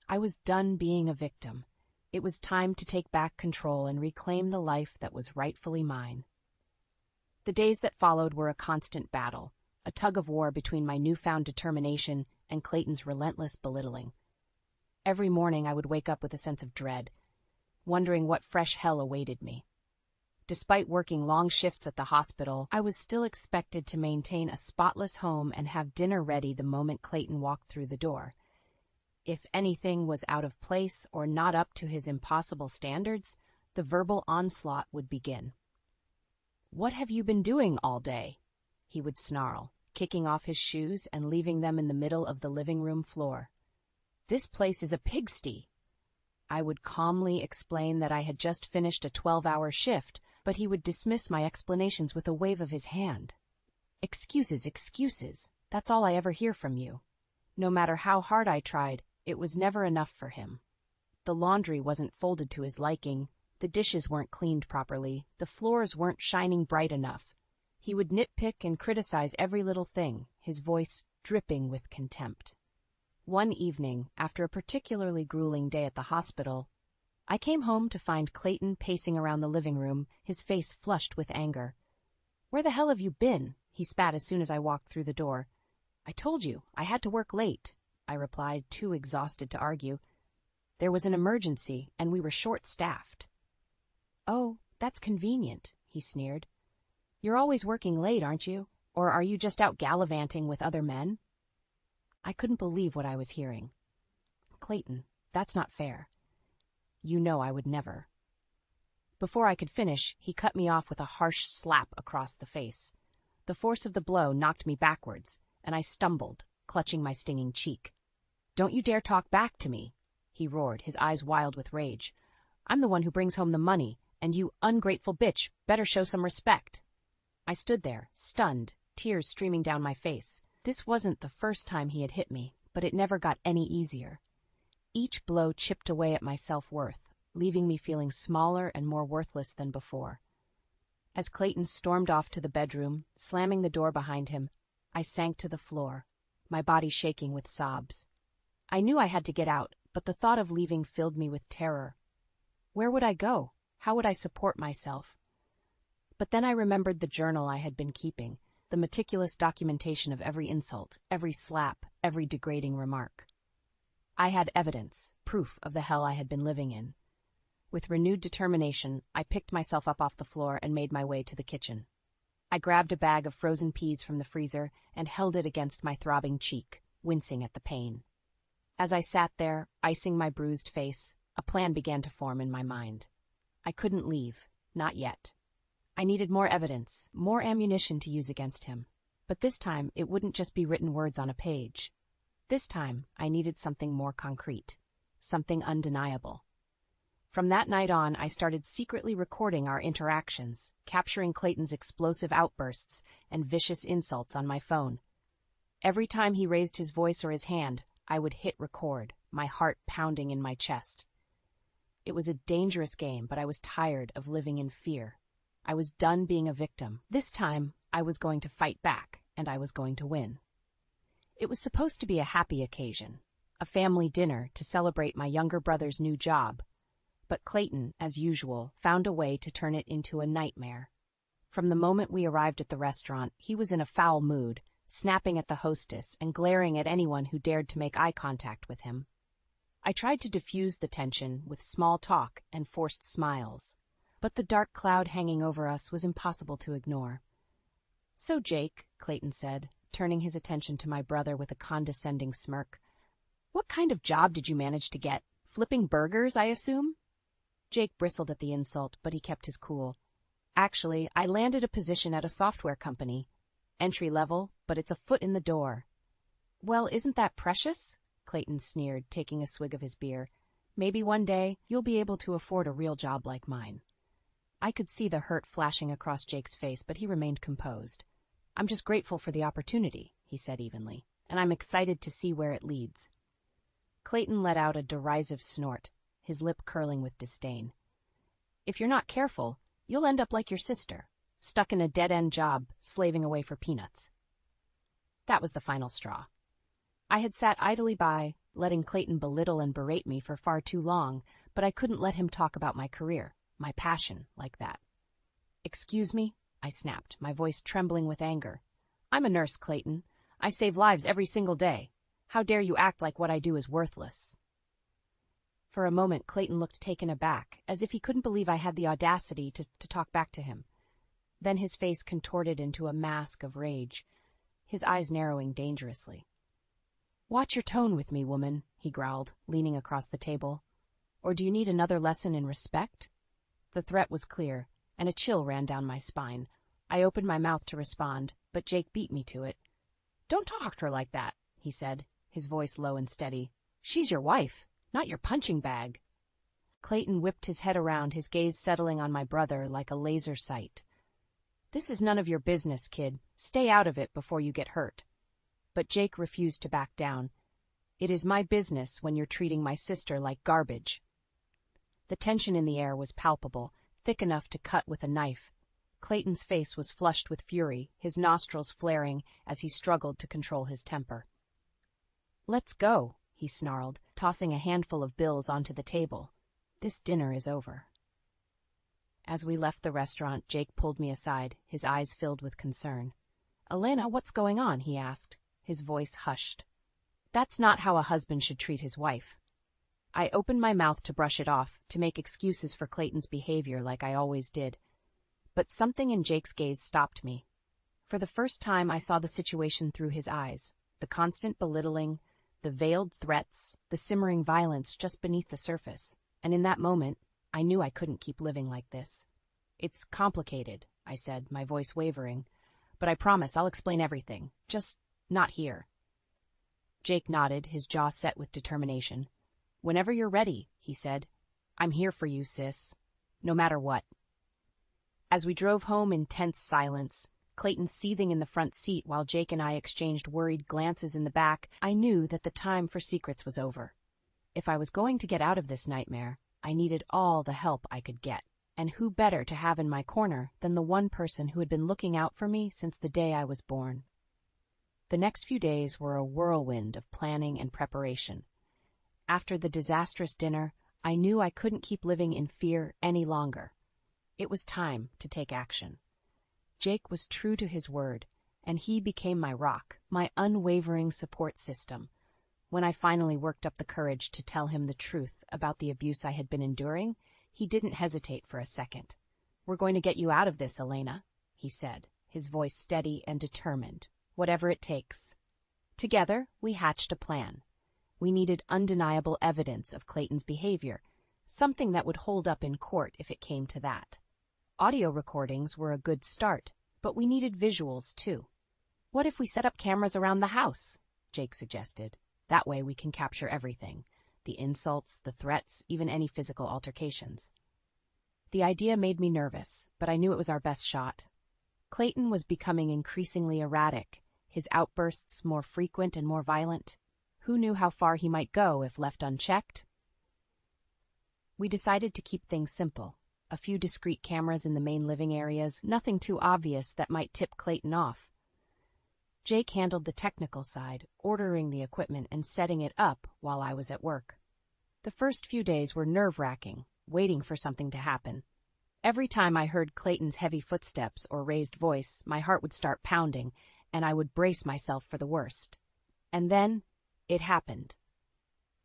I was done being a victim. It was time to take back control and reclaim the life that was rightfully mine. The days that followed were a constant battle, a tug-of-war between my newfound determination and Clayton's relentless belittling. Every morning I would wake up with a sense of dread, wondering what fresh hell awaited me. Despite working long shifts at the hospital, I was still expected to maintain a spotless home and have dinner ready the moment Clayton walked through the door. If anything was out of place or not up to his impossible standards, the verbal onslaught would begin. "What have you been doing all day?" he would snarl, kicking off his shoes and leaving them in the middle of the living room floor. "This place is a pigsty." I would calmly explain that I had just finished a 12-hour shift, but he would dismiss my explanations with a wave of his hand. "Excuses, excuses. That's all I ever hear from you." No matter how hard I tried, it was never enough for him. The laundry wasn't folded to his liking, the dishes weren't cleaned properly, the floors weren't shining bright enough. He would nitpick and criticize every little thing, his voice dripping with contempt. One evening, after a particularly grueling day at the hospital, I came home to find Clayton pacing around the living room, his face flushed with anger. "Where the hell have you been?" he spat as soon as I walked through the door. "I told you, I had to work late," I replied, too exhausted to argue. "There was an emergency, and we were short-staffed." "Oh, that's convenient," he sneered. "You're always working late, aren't you? Or are you just out gallivanting with other men?" I couldn't believe what I was hearing. "Clayton, that's not fair. You know I would never." Before I could finish, he cut me off with a harsh slap across the face. The force of the blow knocked me backwards, and I stumbled, clutching my stinging cheek. "Don't you dare talk back to me," he roared, his eyes wild with rage. "I'm the one who brings home the money, and you ungrateful bitch better show some respect." I stood there, stunned, tears streaming down my face. This wasn't the first time he had hit me, but it never got any easier. Each blow chipped away at my self-worth, leaving me feeling smaller and more worthless than before. As Clayton stormed off to the bedroom, slamming the door behind him, I sank to the floor, my body shaking with sobs. I knew I had to get out, but the thought of leaving filled me with terror. Where would I go? How would I support myself? But then I remembered the journal I had been keeping, the meticulous documentation of every insult, every slap, every degrading remark. I had evidence, proof of the hell I had been living in. With renewed determination, I picked myself up off the floor and made my way to the kitchen. I grabbed a bag of frozen peas from the freezer and held it against my throbbing cheek, wincing at the pain. As I sat there, icing my bruised face, a plan began to form in my mind. I couldn't leave, not yet. I needed more evidence, more ammunition to use against him. But this time, it wouldn't just be written words on a page. This time, I needed something more concrete, something undeniable. From that night on, I started secretly recording our interactions, capturing Clayton's explosive outbursts and vicious insults on my phone. Every time he raised his voice or his hand, I would hit record, my heart pounding in my chest. It was a dangerous game, but I was tired of living in fear. I was done being a victim. This time, I was going to fight back, and I was going to win. It was supposed to be a happy occasion, a family dinner to celebrate my younger brother's new job. But Clayton, as usual, found a way to turn it into a nightmare. From the moment we arrived at the restaurant, he was in a foul mood, snapping at the hostess and glaring at anyone who dared to make eye contact with him. I tried to diffuse the tension with small talk and forced smiles, but the dark cloud hanging over us was impossible to ignore. "So, Jake," Clayton said, turning his attention to my brother with a condescending smirk, "what kind of job did you manage to get? Flipping burgers, I assume?" Jake bristled at the insult, but he kept his cool. "Actually, I landed a position at a software company. Entry level, but it's a foot in the door." "Well, isn't that precious?" Clayton sneered, taking a swig of his beer. "Maybe one day you'll be able to afford a real job like mine." I could see the hurt flashing across Jake's face, but he remained composed. "I'm just grateful for the opportunity," he said evenly, "and I'm excited to see where it leads." Clayton let out a derisive snort, his lip curling with disdain. "If you're not careful, you'll end up like your sister, stuck in a dead-end job, slaving away for peanuts." That was the final straw. I had sat idly by, letting Clayton belittle and berate me for far too long, but I couldn't let him talk about my career, my passion, like that. "Excuse me?" I snapped, my voice trembling with anger. "I'm a nurse, Clayton. I save lives every single day. How dare you act like what I do is worthless?" For a moment, Clayton looked taken aback, as if he couldn't believe I had the audacity to talk back to him. Then his face contorted into a mask of rage, his eyes narrowing dangerously. "Watch your tone with me, woman," he growled, leaning across the table. "Or do you need another lesson in respect?" The threat was clear, and a chill ran down my spine. I opened my mouth to respond, but Jake beat me to it. "Don't talk to her like that," he said, his voice low and steady. "She's your wife, not your punching bag." Clayton whipped his head around, his gaze settling on my brother like a laser sight. "This is none of your business, kid. Stay out of it before you get hurt." But Jake refused to back down. "It is my business when you're treating my sister like garbage." The tension in the air was palpable, thick enough to cut with a knife. Clayton's face was flushed with fury, his nostrils flaring as he struggled to control his temper. "Let's go," he snarled, tossing a handful of bills onto the table. "This dinner is over." As we left the restaurant, Jake pulled me aside, his eyes filled with concern. "Elena, what's going on?" he asked, his voice hushed. "That's not how a husband should treat his wife." I opened my mouth to brush it off, to make excuses for Clayton's behavior like I always did. But something in Jake's gaze stopped me. For the first time, I saw the situation through his eyes, the constant belittling, the veiled threats, the simmering violence just beneath the surface. And in that moment, I knew I couldn't keep living like this. "It's complicated," I said, my voice wavering. "But I promise I'll explain everything. Just not here." Jake nodded, his jaw set with determination. "Whenever you're ready," he said. "I'm here for you, sis. No matter what." As we drove home in tense silence, Clayton seething in the front seat while Jake and I exchanged worried glances in the back, I knew that the time for secrets was over. If I was going to get out of this nightmare, I needed all the help I could get. And who better to have in my corner than the one person who had been looking out for me since the day I was born? The next few days were a whirlwind of planning and preparation. After the disastrous dinner, I knew I couldn't keep living in fear any longer. It was time to take action. Jake was true to his word, and he became my rock, my unwavering support system. When I finally worked up the courage to tell him the truth about the abuse I had been enduring, he didn't hesitate for a second. "We're going to get you out of this, Elena," he said, his voice steady and determined, "whatever it takes." Together, we hatched a plan. We needed undeniable evidence of Clayton's behavior, something that would hold up in court if it came to that. Audio recordings were a good start, but we needed visuals too. "What if we set up cameras around the house?" Jake suggested. "That way we can capture everything. The insults, the threats, even any physical altercations." The idea made me nervous, but I knew it was our best shot. Clayton was becoming increasingly erratic, his outbursts more frequent and more violent. Who knew how far he might go if left unchecked? We decided to keep things simple. A few discreet cameras in the main living areas, nothing too obvious that might tip Clayton off. Jake handled the technical side, ordering the equipment and setting it up while I was at work. The first few days were nerve-wracking, waiting for something to happen. Every time I heard Clayton's heavy footsteps or raised voice, my heart would start pounding, and I would brace myself for the worst. And then, it happened.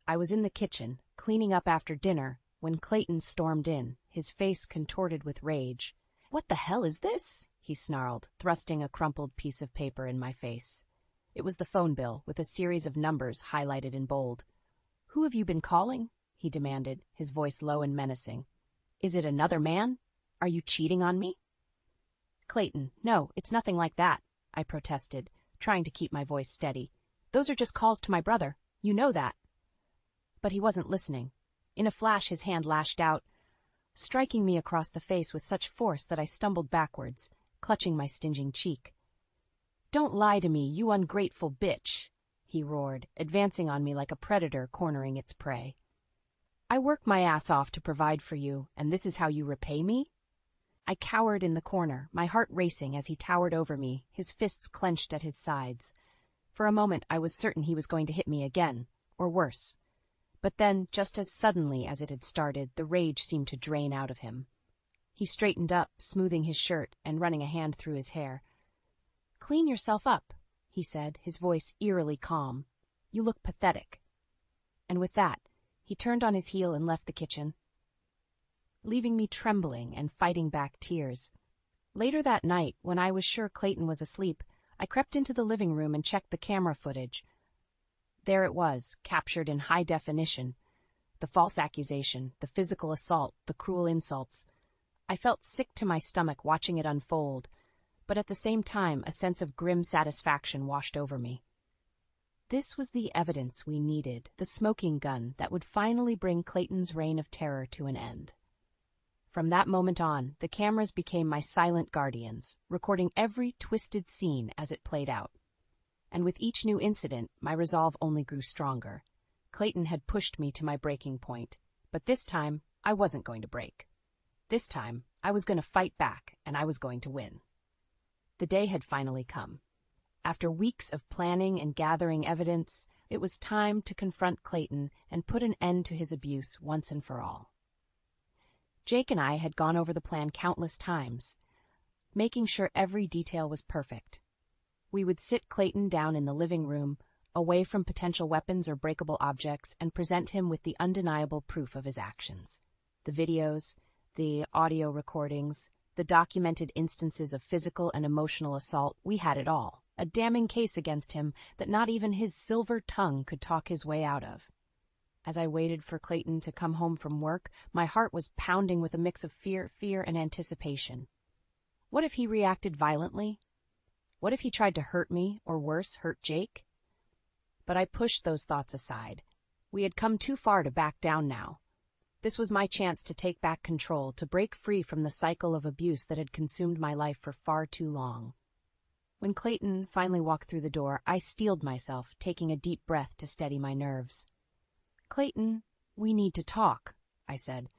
I was in the kitchen, cleaning up after dinner, when Clayton stormed in, his face contorted with rage. "What the hell is this?" he snarled, thrusting a crumpled piece of paper in my face. It was the phone bill, with a series of numbers highlighted in bold. "Who have you been calling?" he demanded, his voice low and menacing. "Is it another man? Are you cheating on me?" "Clayton, no, it's nothing like that," I protested, trying to keep my voice steady. "Those are just calls to my brother. You know that." But he wasn't listening. In a flash, his hand lashed out, striking me across the face with such force that I stumbled backwards, clutching my stinging cheek. "Don't lie to me, you ungrateful bitch," he roared, advancing on me like a predator cornering its prey. "I work my ass off to provide for you, and this is how you repay me?" I cowered in the corner, my heart racing as he towered over me, his fists clenched at his sides. For a moment, I was certain he was going to hit me again, or worse. But then, just as suddenly as it had started, the rage seemed to drain out of him. He straightened up, smoothing his shirt and running a hand through his hair. "Clean yourself up," he said, his voice eerily calm. "You look pathetic." And with that, he turned on his heel and left the kitchen, leaving me trembling and fighting back tears. Later that night, when I was sure Clayton was asleep, I crept into the living room and checked the camera footage. There it was, captured in high definition. The false accusation, the physical assault, the cruel insults. I felt sick to my stomach watching it unfold, but at the same time a sense of grim satisfaction washed over me. This was the evidence we needed, the smoking gun that would finally bring Clayton's reign of terror to an end. From that moment on, the cameras became my silent guardians, recording every twisted scene as it played out. And with each new incident, my resolve only grew stronger. Clayton had pushed me to my breaking point, but this time, I wasn't going to break. This time, I was going to fight back, and I was going to win. The day had finally come. After weeks of planning and gathering evidence, it was time to confront Clayton and put an end to his abuse once and for all. Jake and I had gone over the plan countless times, making sure every detail was perfect. We would sit Clayton down in the living room, away from potential weapons or breakable objects, and present him with the undeniable proof of his actions. The videos, the audio recordings, the documented instances of physical and emotional assault, we had it all. A damning case against him that not even his silver tongue could talk his way out of. As I waited for Clayton to come home from work, my heart was pounding with a mix of fear, and anticipation. What if he reacted violently? What if he tried to hurt me, or worse, hurt Jake? But I pushed those thoughts aside. We had come too far to back down now. This was my chance to take back control, to break free from the cycle of abuse that had consumed my life for far too long. When Clayton finally walked through the door, I steeled myself, taking a deep breath to steady my nerves. "Clayton, we need to talk," I said,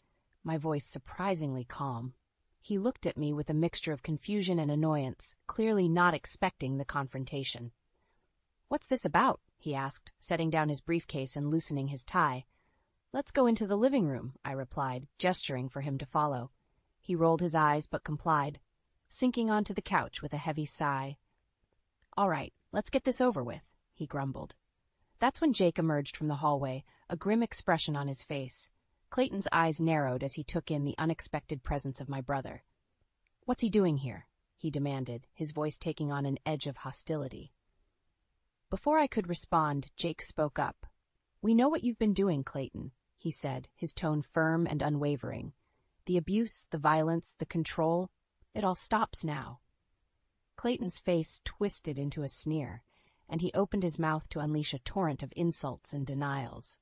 my voice surprisingly calm. He looked at me with a mixture of confusion and annoyance, clearly not expecting the confrontation. "What's this about?" he asked, setting down his briefcase and loosening his tie. "Let's go into the living room," I replied, gesturing for him to follow. He rolled his eyes but complied, sinking onto the couch with a heavy sigh. "All right, let's get this over with," he grumbled. That's when Jake emerged from the hallway, a grim expression on his face. Clayton's eyes narrowed as he took in the unexpected presence of my brother. "What's he doing here?" he demanded, his voice taking on an edge of hostility. Before I could respond, Jake spoke up. "We know what you've been doing, Clayton," he said, his tone firm and unwavering. "The abuse, the violence, the control, it all stops now." Clayton's face twisted into a sneer, and he opened his mouth to unleash a torrent of insults and denials.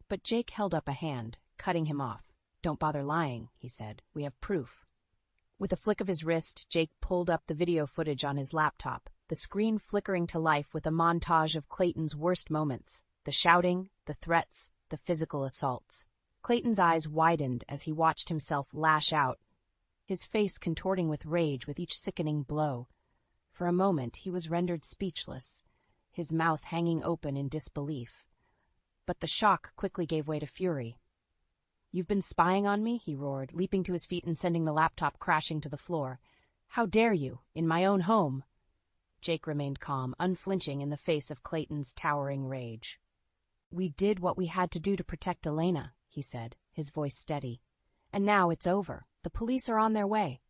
But Jake held up a hand, cutting him off. "Don't bother lying," he said. "We have proof." With a flick of his wrist, Jake pulled up the video footage on his laptop, the screen flickering to life with a montage of Clayton's worst moments: the shouting, the threats, the physical assaults. Clayton's eyes widened as he watched himself lash out, his face contorting with rage with each sickening blow. For a moment, he was rendered speechless, his mouth hanging open in disbelief. But the shock quickly gave way to fury. "You've been spying on me?" he roared, leaping to his feet and sending the laptop crashing to the floor. "How dare you, in my own home?" Jake remained calm, unflinching in the face of Clayton's towering rage. "We did what we had to do to protect Elena," he said, his voice steady. "And now it's over. The police are on their way."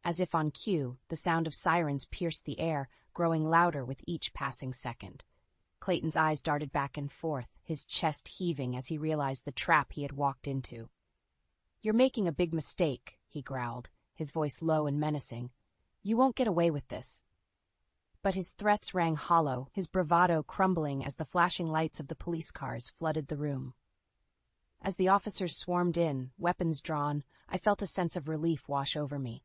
As if on cue, the sound of sirens pierced the air, growing louder with each passing second. Clayton's eyes darted back and forth, his chest heaving as he realized the trap he had walked into. "You're making a big mistake," he growled, his voice low and menacing. "You won't get away with this." But his threats rang hollow, his bravado crumbling as the flashing lights of the police cars flooded the room. As the officers swarmed in, weapons drawn, I felt a sense of relief wash over me.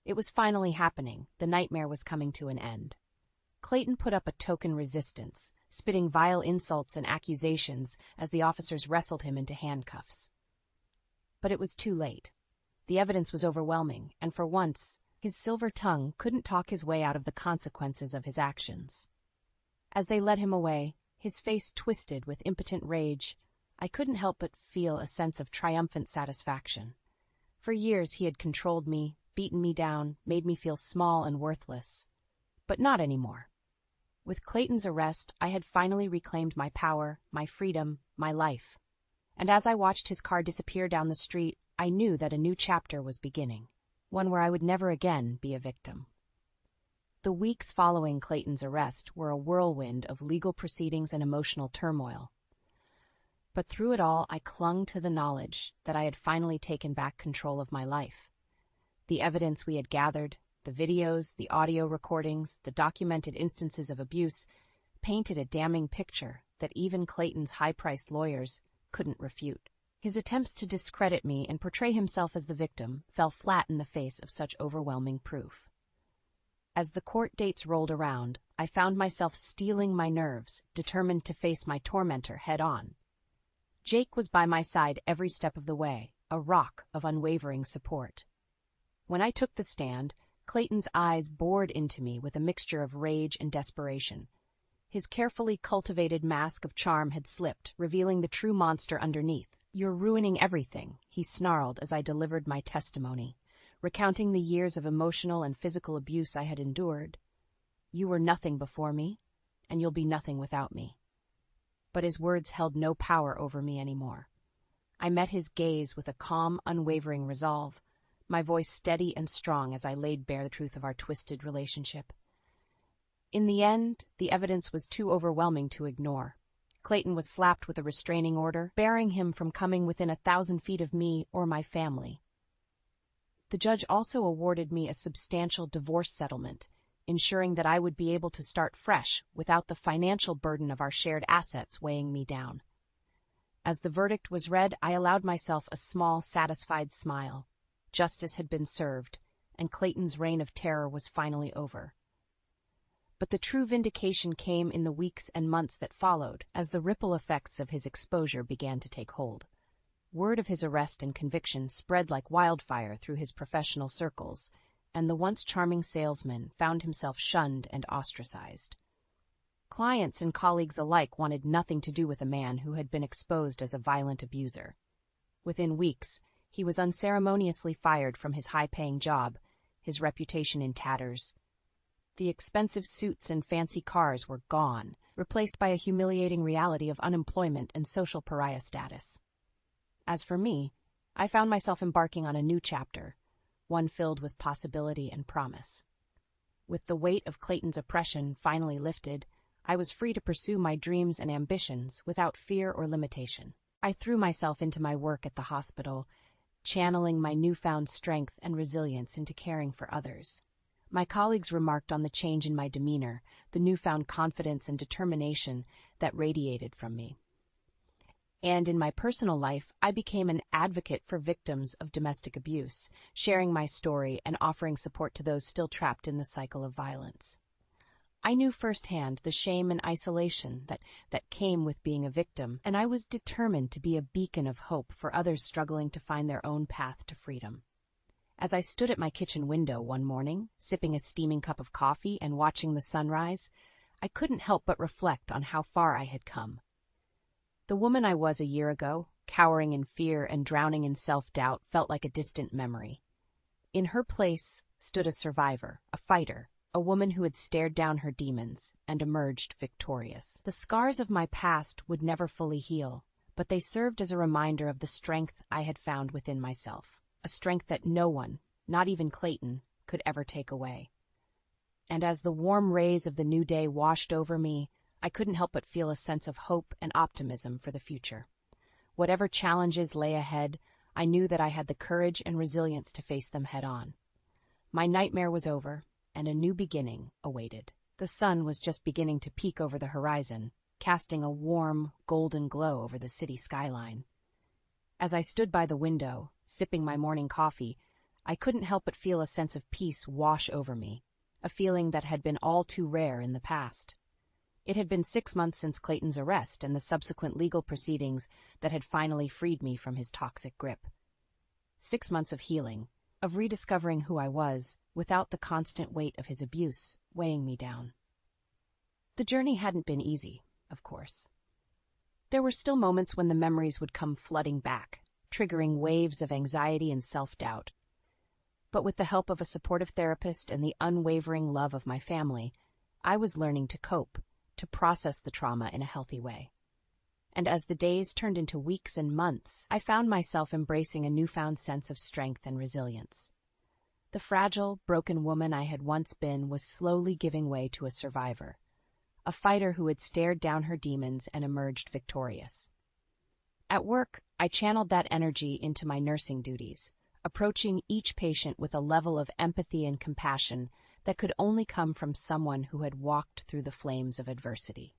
It was finally happening. The nightmare was coming to an end. Clayton put up a token resistance, spitting vile insults and accusations as the officers wrestled him into handcuffs. But it was too late. The evidence was overwhelming, and for once, his silver tongue couldn't talk his way out of the consequences of his actions. As they led him away, his face twisted with impotent rage, I couldn't help but feel a sense of triumphant satisfaction. For years he had controlled me, beaten me down, made me feel small and worthless. But not anymore. With Clayton's arrest, I had finally reclaimed my power, my freedom, my life. And as I watched his car disappear down the street, I knew that a new chapter was beginning, one where I would never again be a victim. The weeks following Clayton's arrest were a whirlwind of legal proceedings and emotional turmoil. But through it all, I clung to the knowledge that I had finally taken back control of my life. The evidence we had gathered, the videos, the audio recordings, the documented instances of abuse, painted a damning picture that even Clayton's high-priced lawyers couldn't refute. His attempts to discredit me and portray himself as the victim fell flat in the face of such overwhelming proof. As the court dates rolled around, I found myself steeling my nerves, determined to face my tormentor head-on. Jake was by my side every step of the way, a rock of unwavering support. When I took the stand, Clayton's eyes bored into me with a mixture of rage and desperation. His carefully cultivated mask of charm had slipped, revealing the true monster underneath. "You're ruining everything," he snarled as I delivered my testimony, recounting the years of emotional and physical abuse I had endured. "You were nothing before me, and you'll be nothing without me." But his words held no power over me anymore. I met his gaze with a calm, unwavering resolve, my voice steady and strong as I laid bare the truth of our twisted relationship. In the end, the evidence was too overwhelming to ignore. Clayton was slapped with a restraining order, barring him from coming within 1,000 feet of me or my family. The judge also awarded me a substantial divorce settlement, ensuring that I would be able to start fresh without the financial burden of our shared assets weighing me down. As the verdict was read, I allowed myself a small, satisfied smile. Justice had been served, and Clayton's reign of terror was finally over. But the true vindication came in the weeks and months that followed, as the ripple effects of his exposure began to take hold. Word of his arrest and conviction spread like wildfire through his professional circles, and the once charming salesman found himself shunned and ostracized. Clients and colleagues alike wanted nothing to do with a man who had been exposed as a violent abuser. Within weeks, he was unceremoniously fired from his high-paying job, his reputation in tatters. The expensive suits and fancy cars were gone, replaced by a humiliating reality of unemployment and social pariah status. As for me, I found myself embarking on a new chapter, one filled with possibility and promise. With the weight of Clayton's oppression finally lifted, I was free to pursue my dreams and ambitions without fear or limitation. I threw myself into my work at the hospital, channeling my newfound strength and resilience into caring for others. My colleagues remarked on the change in my demeanor, the newfound confidence and determination that radiated from me. And in my personal life, I became an advocate for victims of domestic abuse, sharing my story and offering support to those still trapped in the cycle of violence. I knew firsthand the shame and isolation that came with being a victim, and I was determined to be a beacon of hope for others struggling to find their own path to freedom. As I stood at my kitchen window one morning, sipping a steaming cup of coffee and watching the sunrise, I couldn't help but reflect on how far I had come. The woman I was a year ago, cowering in fear and drowning in self-doubt, felt like a distant memory. In her place stood a survivor, a fighter, a woman who had stared down her demons and emerged victorious. The scars of my past would never fully heal, but they served as a reminder of the strength I had found within myself, a strength that no one, not even Clayton, could ever take away. And as the warm rays of the new day washed over me, I couldn't help but feel a sense of hope and optimism for the future. Whatever challenges lay ahead, I knew that I had the courage and resilience to face them head-on. My nightmare was over, and a new beginning awaited. The sun was just beginning to peek over the horizon, casting a warm, golden glow over the city skyline. As I stood by the window, sipping my morning coffee, I couldn't help but feel a sense of peace wash over me, a feeling that had been all too rare in the past. It had been 6 months since Clayton's arrest and the subsequent legal proceedings that had finally freed me from his toxic grip. 6 months of healing, of rediscovering who I was, without the constant weight of his abuse weighing me down. The journey hadn't been easy, of course. There were still moments when the memories would come flooding back, triggering waves of anxiety and self-doubt. But with the help of a supportive therapist and the unwavering love of my family, I was learning to cope, to process the trauma in a healthy way. And as the days turned into weeks and months, I found myself embracing a newfound sense of strength and resilience. The fragile, broken woman I had once been was slowly giving way to a survivor, a fighter who had stared down her demons and emerged victorious. At work, I channeled that energy into my nursing duties, approaching each patient with a level of empathy and compassion that could only come from someone who had walked through the flames of adversity.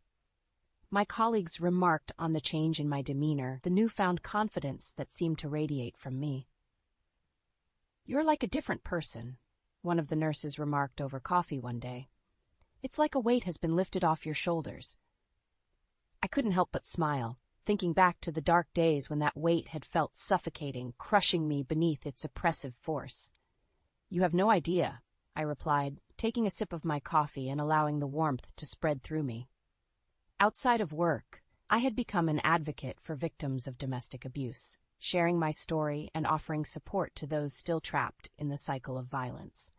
My colleagues remarked on the change in my demeanor, the newfound confidence that seemed to radiate from me. "You're like a different person," one of the nurses remarked over coffee one day. "It's like a weight has been lifted off your shoulders." I couldn't help but smile, thinking back to the dark days when that weight had felt suffocating, crushing me beneath its oppressive force. You have no idea, I replied, taking a sip of my coffee and allowing the warmth to spread through me. Outside of work, I had become an advocate for victims of domestic abuse, sharing my story and offering support to those still trapped in the cycle of violence.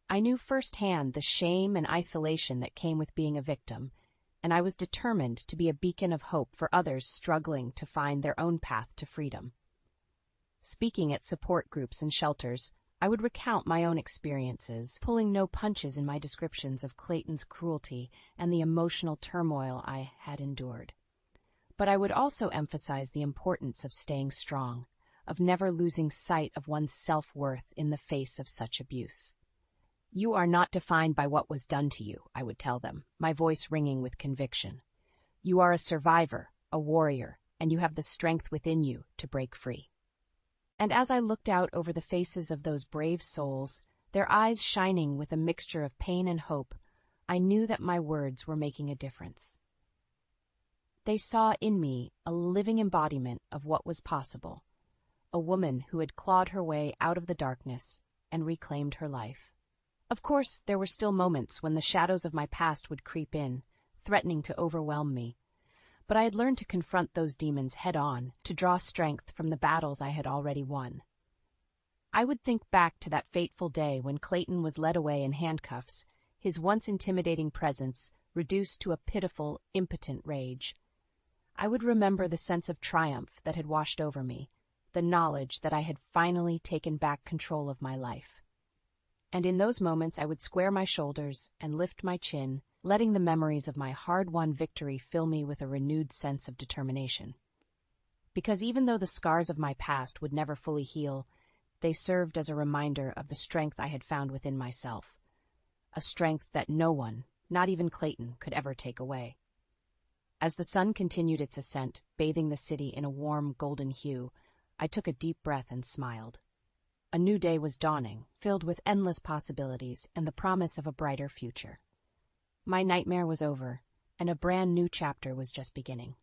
I knew firsthand the shame and isolation that came with being a victim, and I was determined to be a beacon of hope for others struggling to find their own path to freedom. Speaking at support groups and shelters, I would recount my own experiences, pulling no punches in my descriptions of Clayton's cruelty and the emotional turmoil I had endured. But I would also emphasize the importance of staying strong, of never losing sight of one's self-worth in the face of such abuse. You are not defined by what was done to you, I would tell them, my voice ringing with conviction. You are a survivor, a warrior, and you have the strength within you to break free. And as I looked out over the faces of those brave souls, their eyes shining with a mixture of pain and hope, I knew that my words were making a difference. They saw in me a living embodiment of what was possible, a woman who had clawed her way out of the darkness and reclaimed her life. Of course, there were still moments when the shadows of my past would creep in, threatening to overwhelm me. But I had learned to confront those demons head-on, to draw strength from the battles I had already won. I would think back to that fateful day when Clayton was led away in handcuffs, his once intimidating presence reduced to a pitiful, impotent rage. I would remember the sense of triumph that had washed over me, the knowledge that I had finally taken back control of my life. And in those moments I would square my shoulders and lift my chin, letting the memories of my hard-won victory fill me with a renewed sense of determination. Because even though the scars of my past would never fully heal, they served as a reminder of the strength I had found within myself, a strength that no one, not even Clayton, could ever take away. As the sun continued its ascent, bathing the city in a warm, golden hue, I took a deep breath and smiled. A new day was dawning, filled with endless possibilities and the promise of a brighter future. My nightmare was over, and a brand new chapter was just beginning.